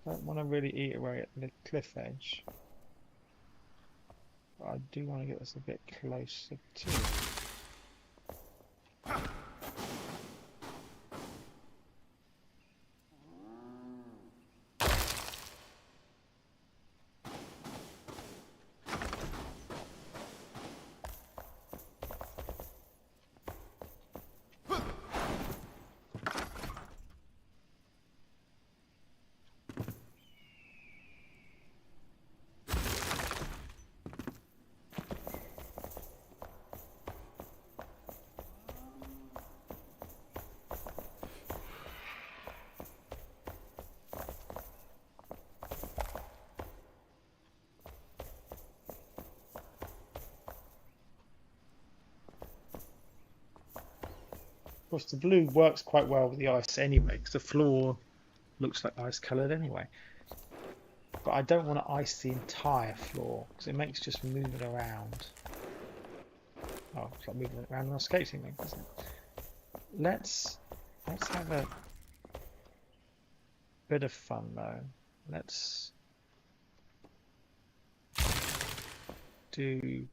A: Don't want to really eat away at the cliff edge. But I do want to get this a bit closer to it. Of course, the blue works quite well with the ice anyway, because the floor looks like ice coloured anyway. But I don't want to ice the entire floor, because it makes just moving around. Oh, it's like moving around on a skating rink, isn't it? Let's have a bit of fun though. Let's do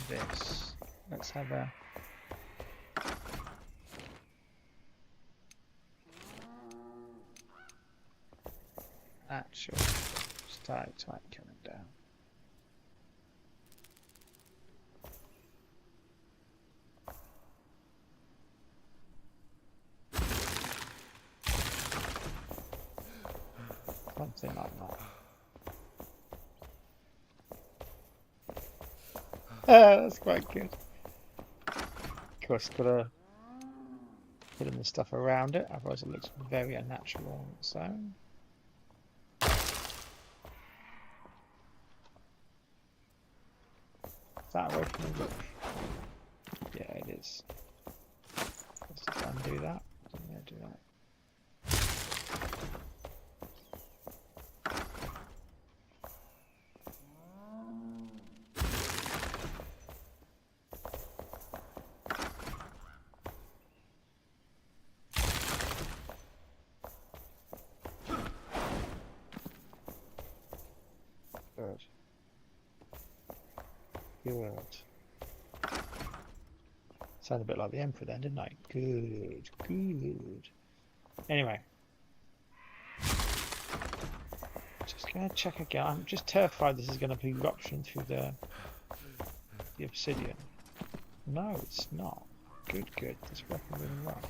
A: this. Let's have a actual stalactite coming down. Something like that. That's quite good. Of course, gotta put in the stuff around it, otherwise it looks very unnatural on its own. Is that away from the roof? Yeah, it is. Let's just undo that. Yeah, do that. Good. Good. Sounded a bit like the Emperor then, didn't I? Good. Anyway. Just going to check again. I'm just terrified this is going to be eruption through the obsidian. No, it's not. Good. It's working really well.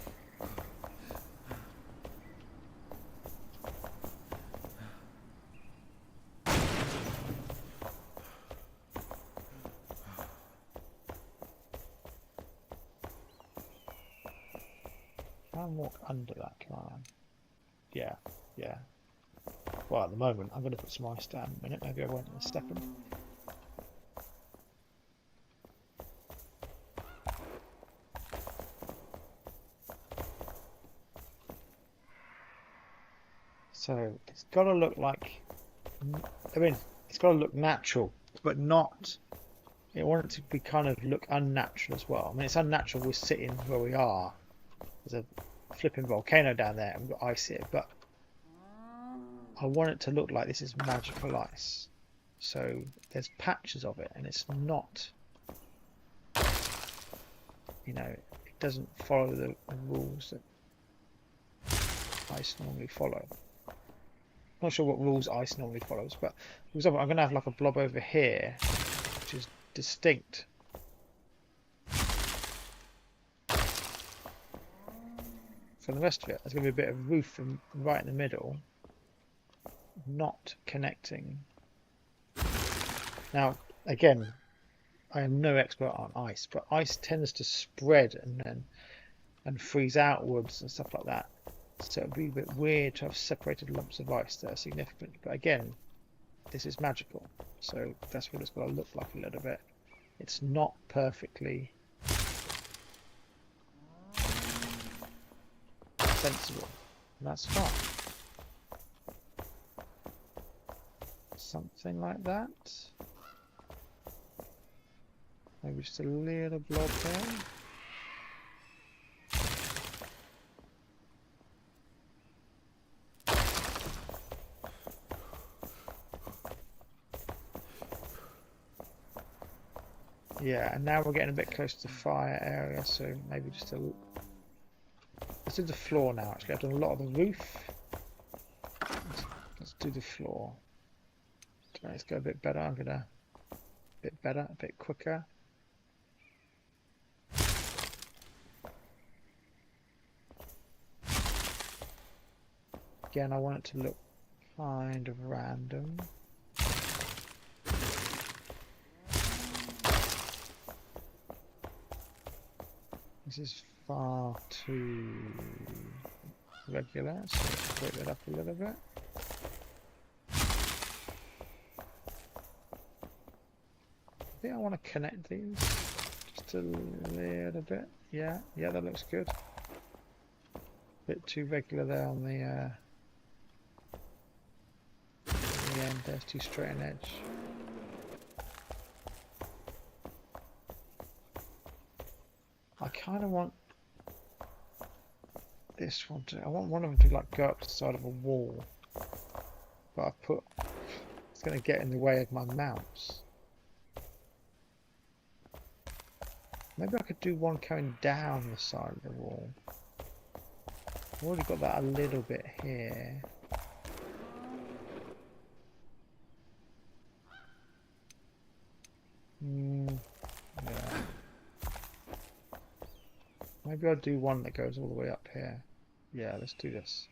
A: Walk under that, can I? Yeah. Well, at the moment, I'm going to put some ice down in a minute. Maybe I won't in a second. So it's got to look like, I mean, it's got to look natural, but not. I want it to be kind of look unnatural as well. I mean, it's unnatural. We're sitting where we are. There's a flipping volcano down there and we've got ice here, but I want it to look like this is magical ice. So there's patches of it and it's not, you know, it doesn't follow the rules that ice normally follow. Not sure what rules ice normally follows, but for example, I'm going to have like a blob over here which is distinct. For the rest of it, there's going to be a bit of roof right in the middle, not connecting. Now, again, I am no expert on ice, but ice tends to spread and then and freeze outwards and stuff like that. So it'd be a bit weird to have separated lumps of ice that are significant. But again, this is magical, so that's what it's got to look like a little bit. It's not perfectly sensible. And that's fine. Something like that. Maybe just a little blob there. Yeah, and now we're getting a bit close to the fire area, so maybe just a... Let's do the floor now, actually. I've done a lot of the roof. Let's do the floor. Let's go a bit better. I'm gonna... A bit better, a bit quicker. Again, I want it to look kind of random. This is far too regular, so let's break it up a little bit. I think I want to connect these just a little bit. Yeah, that looks good. Bit too regular there on the end. There's too straight an edge. I kind of want this one to... I want one of them to like go up the side of a wall, but I've put... It's going to get in the way of my mouse. Maybe I could do one coming down the side of the wall. I've already got that a little bit here. Yeah. Maybe I'll do one that goes all the way up here. Yeah, let's do this.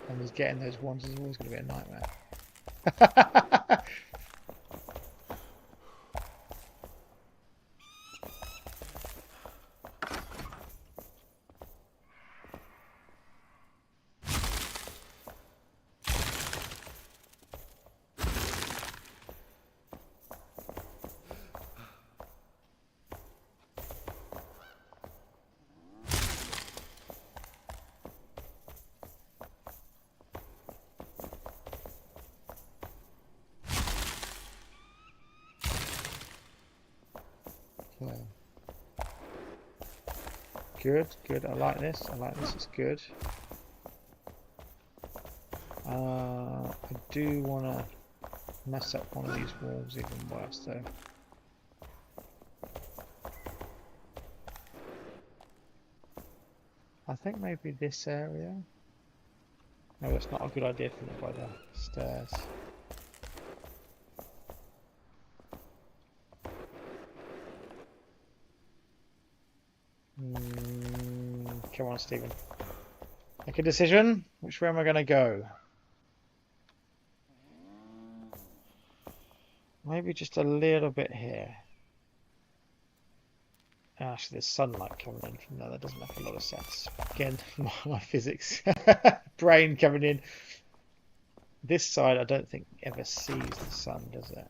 A: And he's getting those ones is always going to be a nightmare. Good. I like this. It's good. I do want to mess up one of these walls even worse, though. I think maybe this area. No, that's not a good idea for me by the stairs. Come on, Stephen. Make a decision. Which way am I going to go? Maybe just a little bit here. Actually, there's sunlight coming in from there. That doesn't make a lot of sense. Again, my physics brain coming in. This side, I don't think ever sees the sun, does it?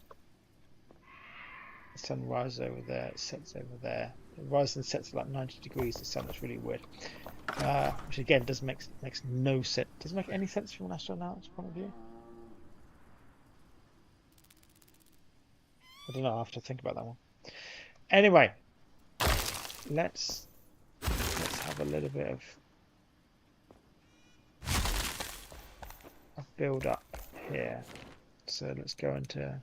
A: The sun rises over there, it sets over there. It rises and sets at like 90 degrees. The sun is really weird. Which again makes no sense. Doesn't make any sense from an astronaut's point of view. I don't know. I have to think about that one. Anyway, let's have a little bit of build up here. So let's go into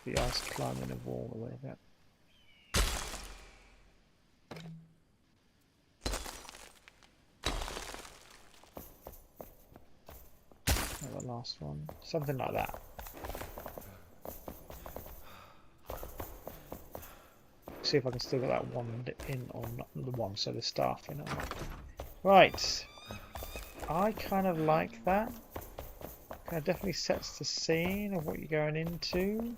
A: the ice climbing the wall a little bit. last one. Something like that. See if I can still get that one in or not. The one, so the staff in or not. Right. I kind of like that. Kind of definitely sets the scene of what you're going into.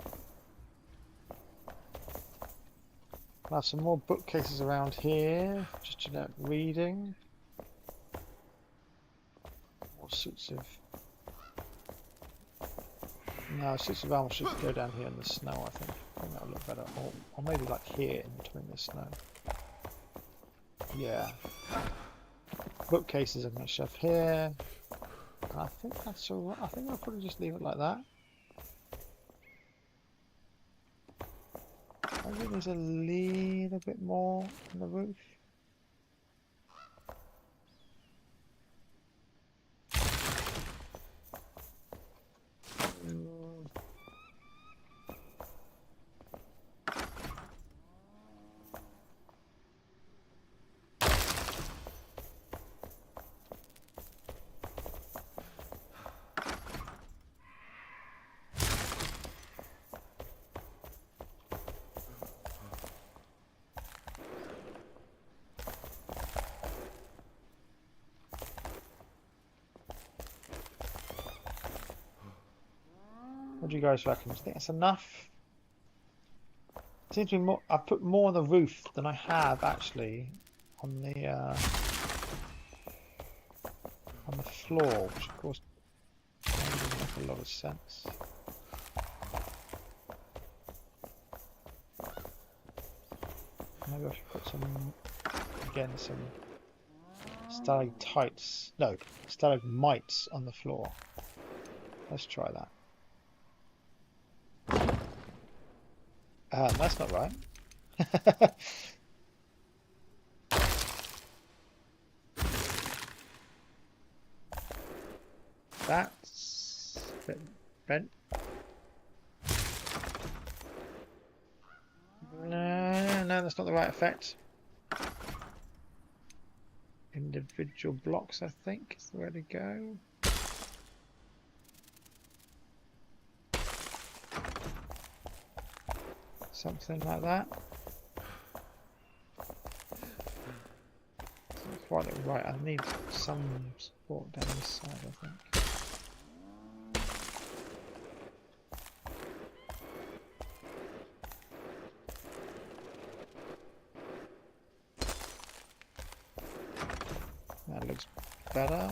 A: I'll have some more bookcases around here, just reading. More suits of... No, suits of armor should go down here in the snow, I think. I think that'll look better. Or maybe like here in between the snow. Yeah. Bookcases I'm going to shove here. And I think that's alright. I think I'll probably just leave it like that. Maybe there's a little bit more on the roof. What do you guys reckon? Do you think that's enough? Seems to be more. I put more on the roof than I have actually on the floor, which of course doesn't make a lot of sense. Maybe I should put some stalactites. No, stalagmites on the floor. Let's try that. That's not right. That's a bit bent. No, that's not the right effect. Individual blocks, I think, is the way to go. Something like that. Doesn't quite look right. I need some support down this side, I think. That looks better.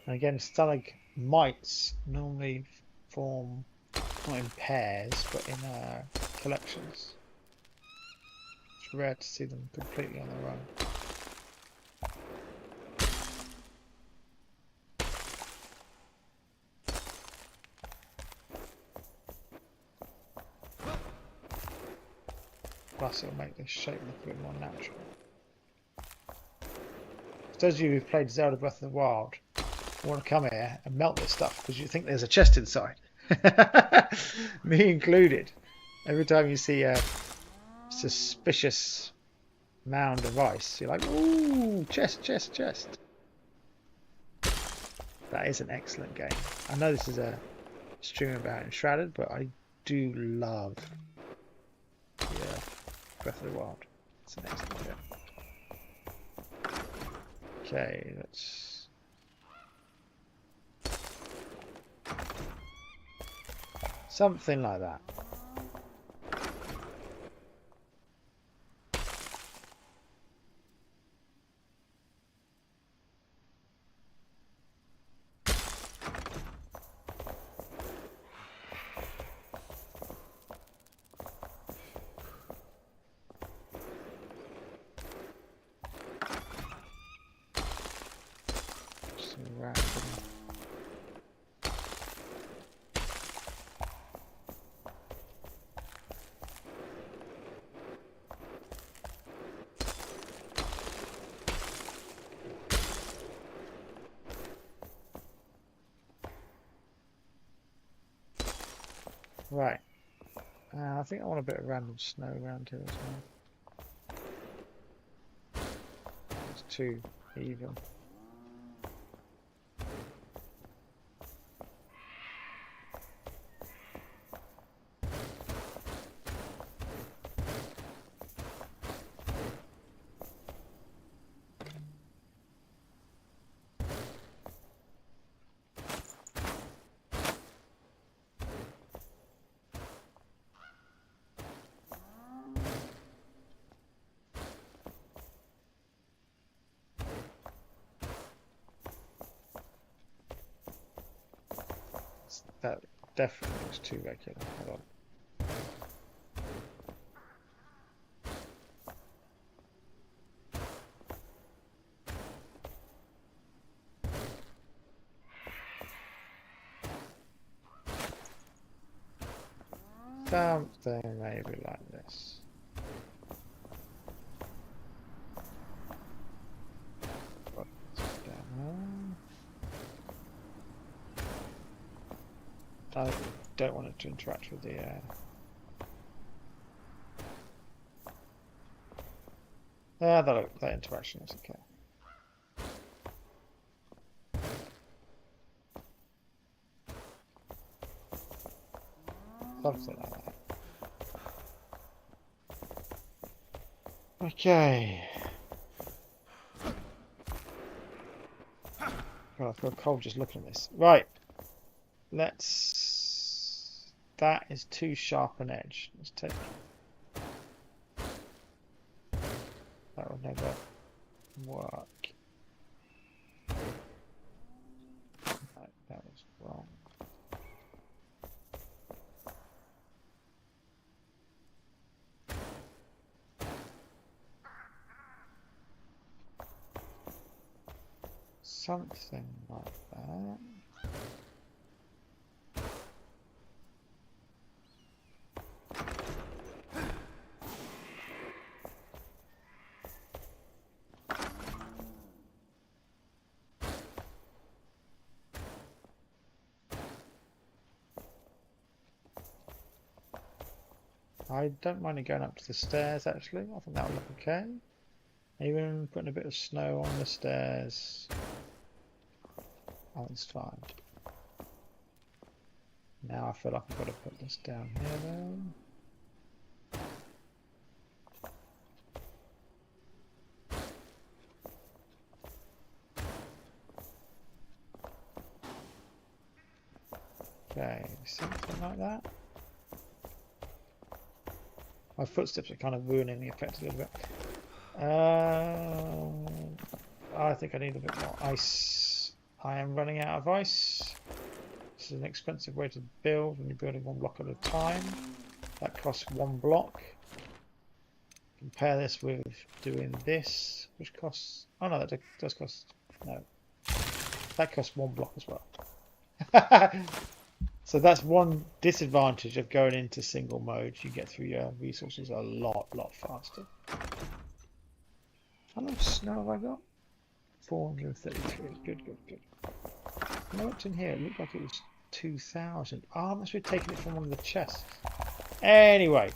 A: And again, stalagmites normally form not in pairs but in collections. It's rare to see them completely on their own. Plus it'll make this shape look a bit more natural. For those of you who've played Zelda Breath of the Wild, want to come here and melt this stuff because you think there's a chest inside. Me included. Every time you see a suspicious mound of ice, you're like, ooh, chest, chest, chest. That is an excellent game. I know this is a stream about Enshrouded, but I do love Breath of the Wild. It's an excellent game. Okay, let's... something like that. Right. I think I want a bit of random snow around here as well. It's too even. That definitely looks too regular. Hold on. Something maybe like this. Put this down there. I don't want it to interact with the air. That interaction is okay. Something like that. Okay. God, I feel cold just looking at this. Right. Let's... That is too sharp an edge. Let's take... That would never work. Right, that was wrong. Something like that. I don't mind it going up to the stairs actually. I think that would look okay. Even putting a bit of snow on the stairs. Oh, it's fine. Now I feel like I've got to put this down here then. Okay, something like that. My footsteps are kind of ruining the effect a little bit. I think I need a bit more ice. I am running out of ice. This is an expensive way to build when you're building one block at a time. That costs one block. Compare this with doing this, which costs... Oh no, that does cost... No. That costs one block as well. So that's one disadvantage of going into single mode. You get through your resources a lot faster. How much snow have I got? 433. Good. You know what's in here? It looked like it was 2,000. Oh, I must be taking it from one of the chests. Anyway.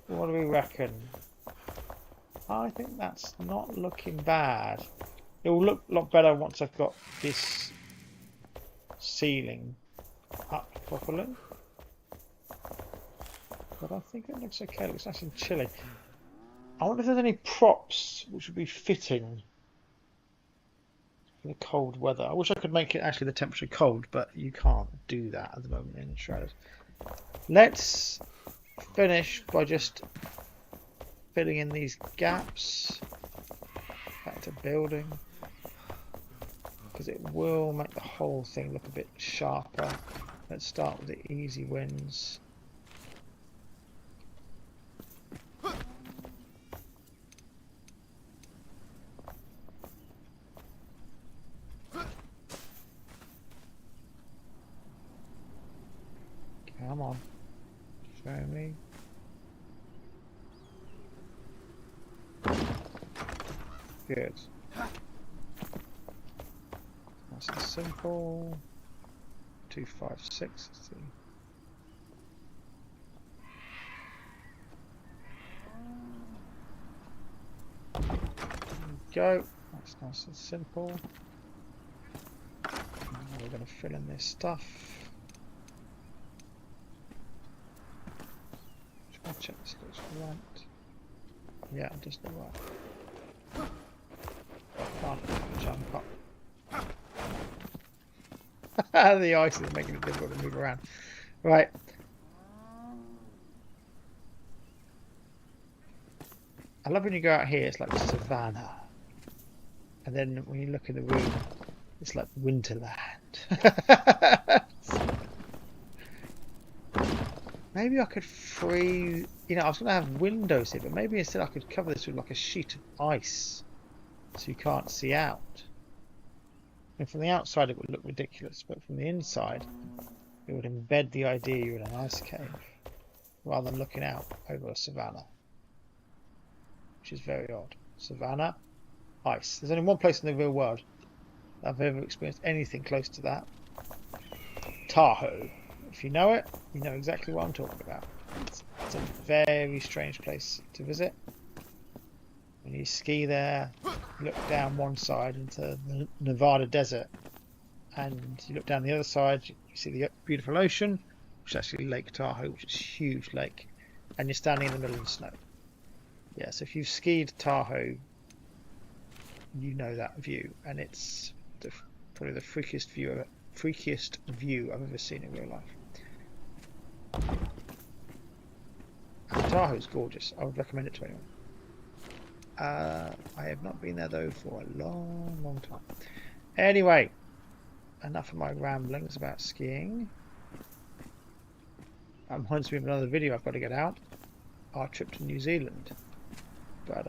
A: What do we reckon? I think that's not looking bad. It will look a lot better once I've got this ceiling up properly. But I think it looks okay. It looks nice and chilly. I wonder if there's any props which would be fitting for the cold weather. I wish I could make it actually the temperature cold, but you can't do that at the moment in Enshrouded. Let's finish by just filling in these gaps. Back to building. Because it will make the whole thing look a bit sharper. Let's start with the easy wins. Come on, show me. Good. Nice and simple. 256. Let's see. There we go. That's nice and simple. Now we're going to fill in this stuff. Just going to check this looks right. Yeah, it does look right. I can't jump up. The ice is making it difficult to move around. Right. I love when you go out here, it's like savannah. And then when you look in the room, it's like Winterland. Maybe I could free... You know, I was going to have windows here, but maybe instead I could cover this with like a sheet of ice. So you can't see out. And from the outside it would look ridiculous, but from the inside it would embed the idea you're in an ice cave rather than looking out over a savannah, which is very odd. Savannah, ice. There's only one place in the real world I've ever experienced anything close to that. Tahoe. If you know it, you know exactly what I'm talking about. It's a very strange place to visit. When you ski there, you look down one side into the Nevada desert, and you look down the other side, you see the beautiful ocean, which is actually Lake Tahoe, which is a huge lake, and you're standing in the middle of the snow. Yeah, so if you've skied Tahoe, you know that view, and it's probably the freakiest view I've ever seen in real life. And Tahoe's gorgeous. I would recommend it to anyone. I have not been there though for a long time. Anyway, enough of my ramblings about skiing. That reminds me of another video I've got to get out. Our trip to New Zealand. But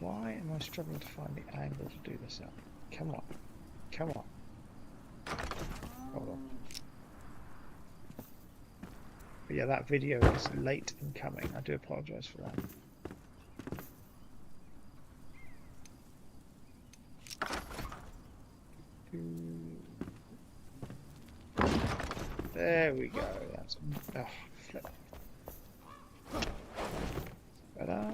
A: why am I struggling to find the angle to do this out? Come on. Come on. Hold on. But yeah, that video is late in coming. I do apologise for that. There we go. That's flip. Better.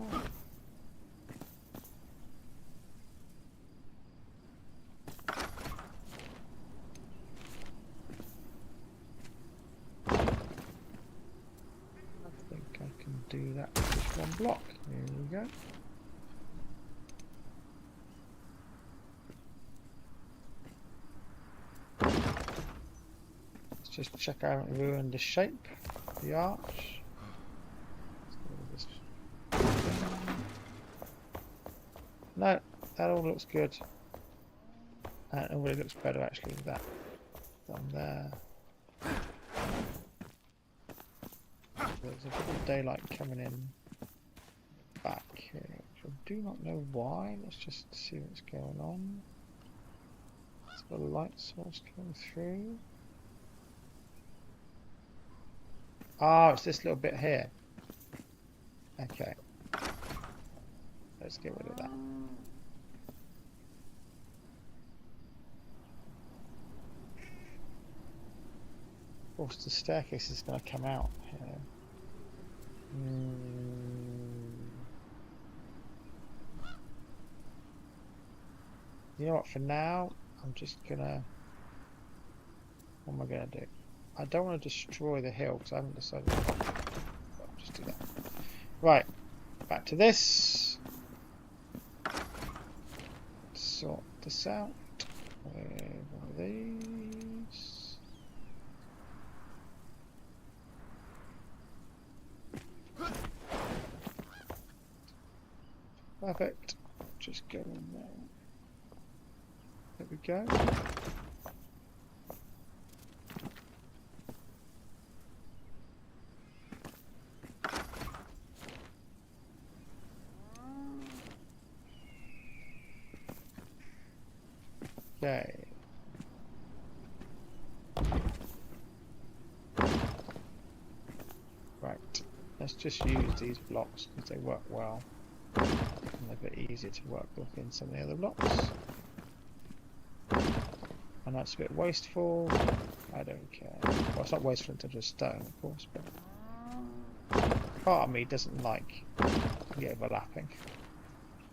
A: Do that with just one block. Here we go. Let's just check I haven't ruined the shape of the arch. No, that all looks good. And it already looks better actually with that done there. There's a bit of daylight coming in back here, which I do not know why. Let's just see what's going on. There's got a light source coming through. Oh, it's this little bit here. Okay. Let's get rid of that. Of course, the staircase is going to come out here. You know what, for now I'm just gonna, what am I gonna do? I don't want to destroy the hill because I haven't decided. I'll just do that. Right, back to this. Sort this out with one of these. Perfect. Just go in there. There we go. Okay. Right. Let's just use these blocks because they work well. And they're a bit easier to work with in some of the other blocks. I know it's a bit wasteful. I don't care. Well, it's not wasteful in terms of stone, of course, but part of me doesn't like the overlapping.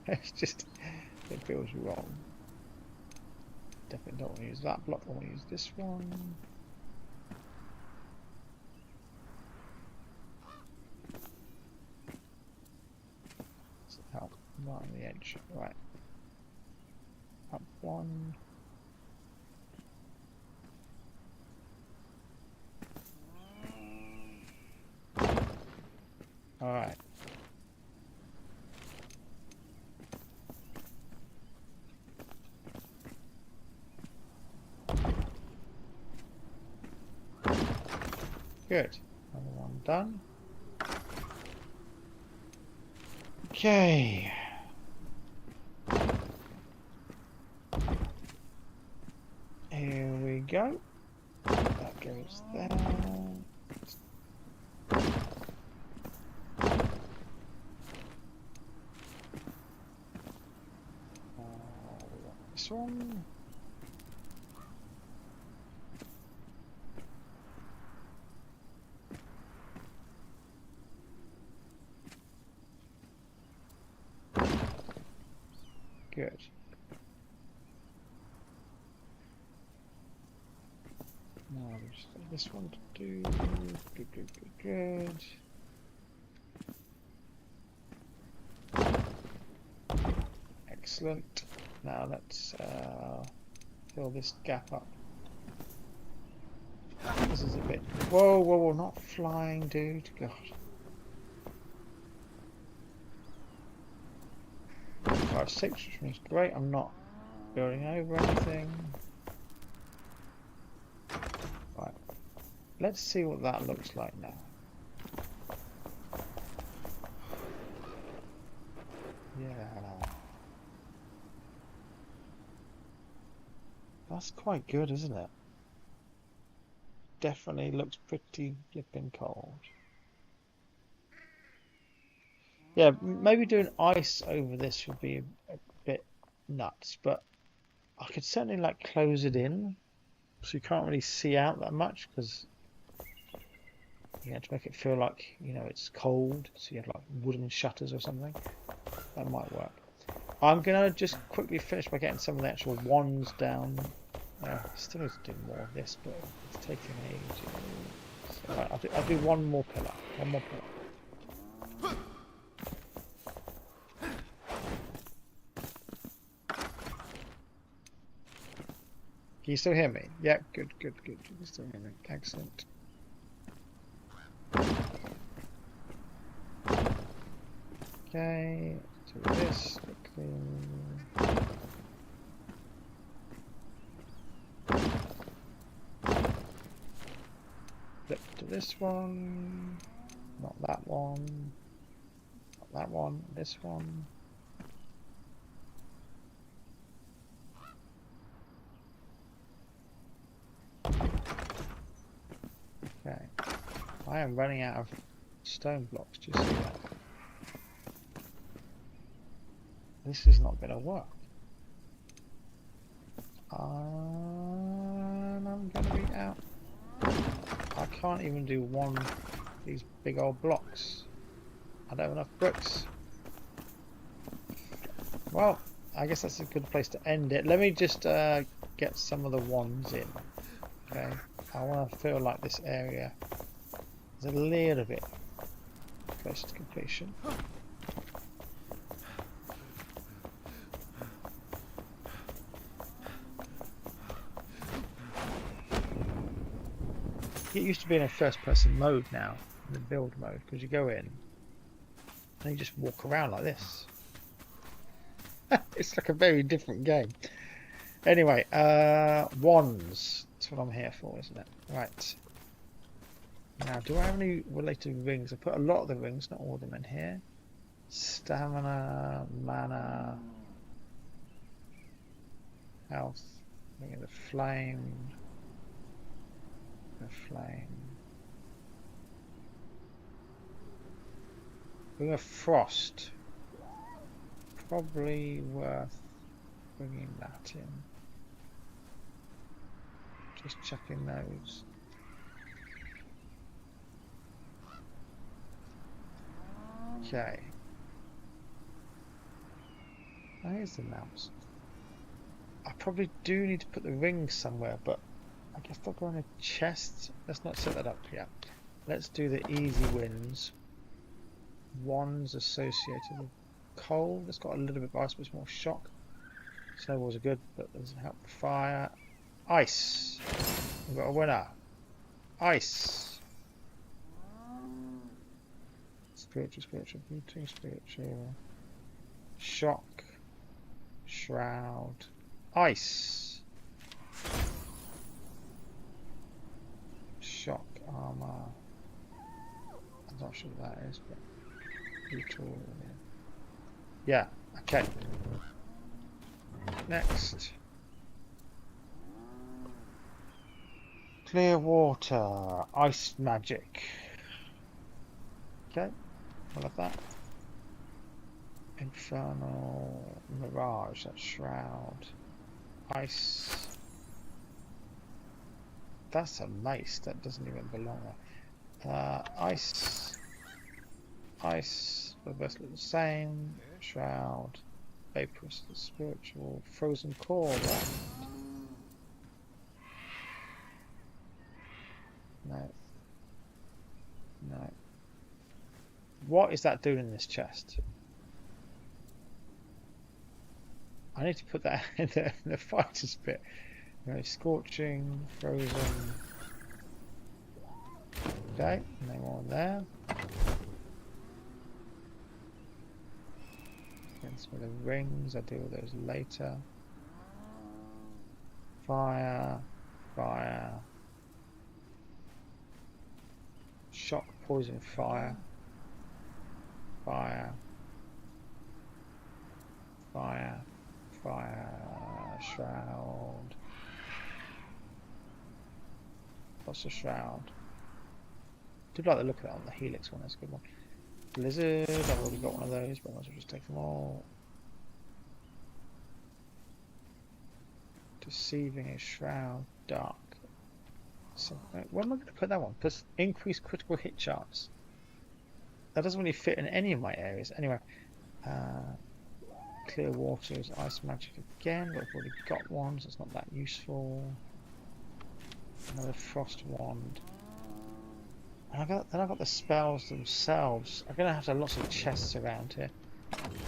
A: It's just, it feels wrong. Definitely don't want to use that block. I want to use this one. Help right on the edge. Right. Up one. Alright. Good. Another one done. Okay. Here we go. That goes there. This one. Good. Now just this one to do. Good, good, good, good. Excellent. Now let's fill this gap up. This is a bit. Whoa, whoa, whoa! Not flying, dude. God. 5, 6, which means great. I'm not building over anything. Right. Let's see what that looks like now. Yeah. That's quite good, isn't it? Definitely looks pretty flipping cold. Yeah, maybe doing ice over this would be a bit nuts, but I could certainly like close it in so you can't really see out that much, because you have to make it feel like, you know, it's cold, so you have like wooden shutters or something. That might work. I'm gonna just quickly finish by getting some of the actual wands down. Still need to do more of this, but it's taking ages. So, right, I'll do one more pillar. One more pillar. Can you still hear me? Yeah, good, good, good. You can still hear me. Excellent. Okay, do this quickly. Flip to this one. Not that one. Not that one. This one. Okay. I am running out of stone blocks. Do you see that? This is not going to work. And I'm going to be out. I can't even do one of these big old blocks. I don't have enough bricks. Well, I guess that's a good place to end it. Let me just get some of the wands in. Okay. I want to feel like this area is a little bit close to completion. It used to be in a first-person mode now, in the build mode, because you go in and you just walk around like this. It's like a very different game. Anyway, wands. That's what I'm here for, isn't it? Right. Now, do I have any related rings? I put a lot of the rings, not all of them, in here. Stamina, mana, health, ring of the flame. The flame. Ring of frost. Probably worth bringing that in. Just checking those. Okay. Oh, here's the mouse. I probably do need to put the rings somewhere, but I guess they'll go in a chest. Let's not set that up yet. Let's do the easy wins. One's associated with cold. It's got a little bit of ice, but it's more shock. Snowballs are good, but doesn't help. Fire. Ice. We've got a winner. Ice. Spiritual, beauty, spiritual. Shock. Shroud. Ice. Shock armor. I'm not sure what that is, but brutal. Yeah, okay. Next. Clear water. Ice magic. Okay, I love that. Infernal mirage, that's shroud. Ice. That's a mace, that doesn't even belong there. Ice. Ice, the both look the same. Shroud. Vaporous, the spiritual. Frozen core. No. No. What is that doing in this chest? I need to put that in the fighter's bit. No, scorching, frozen. Okay, no more there. Against with the rings, I'll deal with those later. Fire, fire. Shock, poison, fire. Fire. Fire. Fire. Shroud. What's a shroud? I do like the look of that on the helix one, that's a good one. Blizzard, I've already got one of those, but I might as well just take them all. Deceiving a shroud, dark. So, where am I going to put that one? Plus increased critical hit chance. That doesn't really fit in any of my areas. Anyway, clear waters, ice magic again, but I've already got one, so it's not that useful. Another frost wand. And then I've got the spells themselves. I'm going to have to have lots of chests around here.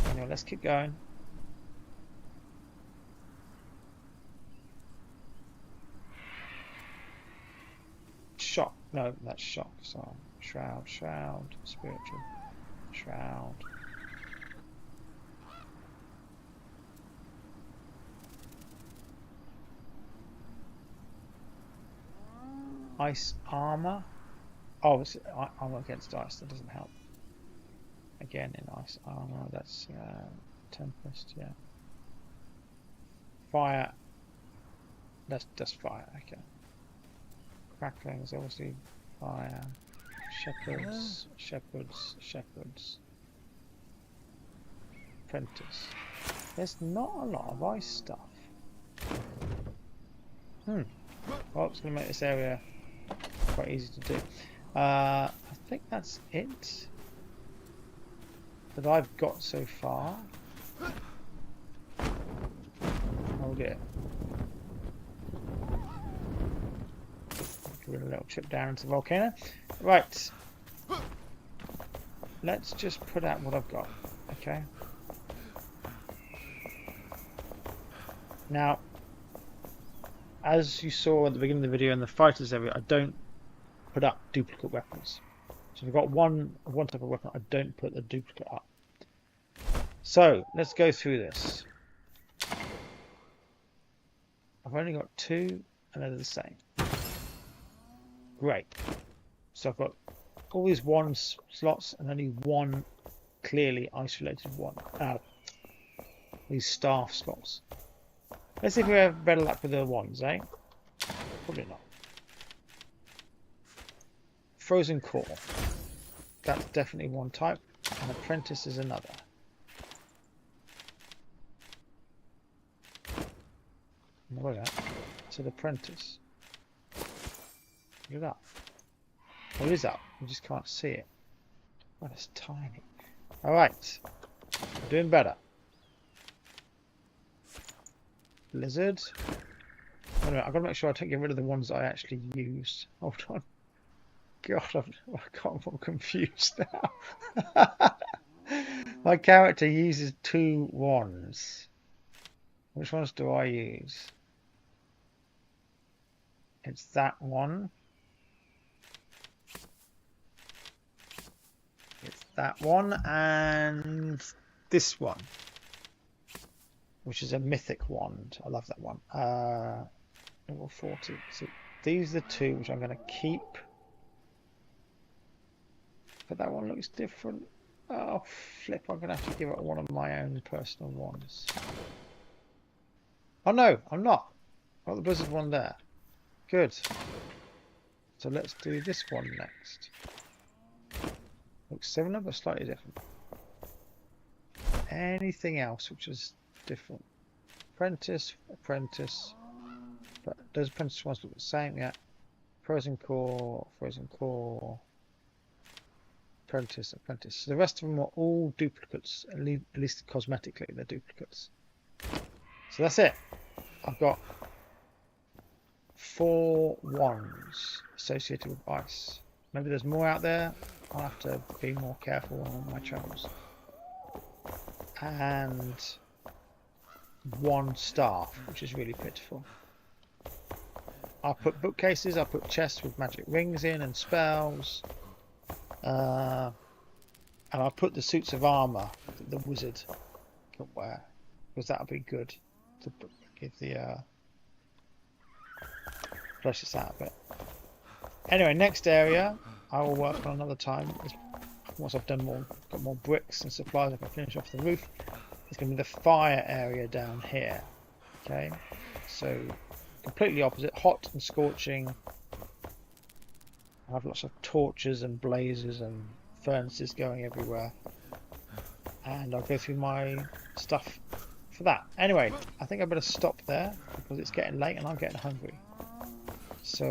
A: Anyway, let's keep going. Shock. No, that's shock. So shroud, shroud, spiritual, shroud. Ice armor. Oh, it's armor against ice. That doesn't help. Again, in ice armor. That's tempest. Yeah. Fire. That's just fire. Okay. Crackling is obviously fire. Shepherds. Shepherds. Shepherds. Apprentice. There's not a lot of ice stuff. Well, it's going to make this area quite easy to do. I think that's it that I've got so far. Oh dear. Give it a little trip down into the volcano. Right. Let's just put out what I've got. Okay. Now, as you saw at the beginning of the video in the fighters area, I don't put up duplicate weapons. So if I've got one type of weapon, I don't put the duplicate up. So let's go through this. I've only got two and they're the same. Great. So I've got all these one slots and only one clearly isolated one. These staff slots. Let's see if we have better luck with the ones, eh? Probably not. Frozen core. That's definitely one type. And apprentice is another. Look at that. So the apprentice. Look at that. What is up? You just can't see it. Oh, it's tiny. Alright. Doing better. Lizard. Oh, no, I've got to make sure I take get rid of the ones I actually use. Hold on. God, I'm confused now. My character uses 2 wands. Which ones do I use? It's that one. It's that one and this one, which is a mythic wand. I love that one. Level 40. So these are the 2 which I'm going to keep. But that one looks different. Oh, flip. I'm going to have to give it one of my own personal wands. Oh, no, I'm not. I've got the blizzard one there. Good. So let's do this one next. Looks similar, but slightly different. Anything else which is different? Apprentice, apprentice. But those apprentice ones look the same, yeah. Frozen core, apprentice, apprentice. So the rest of them are all duplicates, at least cosmetically they're duplicates. So that's it. I've got 4 wands associated with ice. Maybe there's more out there. I'll have to be more careful on my travels. And 1 staff, which is really pitiful. I'll put bookcases, I'll put chests with magic rings in and spells. And I'll put the suits of armour that the wizard can wear. Because that'll be good to give the flesh this out a bit. Anyway, next area I will work on another time. Once I've done got more bricks and supplies, I can finish off the roof. It's going to be the fire area down here. Okay, so completely opposite, hot and scorching. I have lots of torches and blazes and furnaces going everywhere. And I'll go through my stuff for that. Anyway, I think I better stop there because it's getting late and I'm getting hungry. So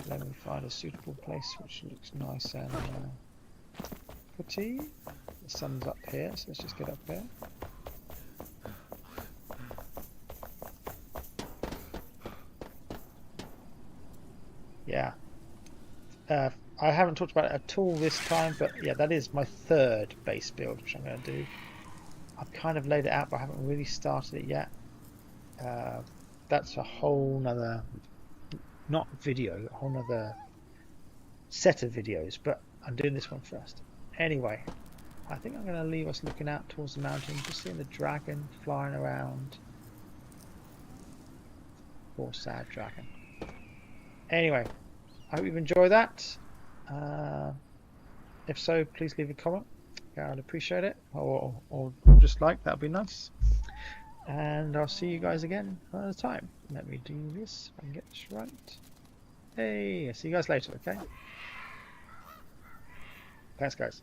A: let me find a suitable place which looks nice and pretty. The sun's up here, so let's just get up there. Yeah. I haven't talked about it at all this time, but yeah, that is my 3rd base build, which I'm going to do. I've kind of laid it out, but I haven't really started it yet. That's a whole nother, not video, a whole nother set of videos, but I'm doing this one first. Anyway, I think I'm going to leave us looking out towards the mountain, just seeing the dragon flying around. Poor sad dragon. Anyway, I hope you've enjoyed that. If so, please leave a comment. Yeah, I'd appreciate it. Or just like, that would be nice. And I'll see you guys again another time. Let me do this if I can get this right. Hey, I'll see you guys later, okay? Thanks, guys.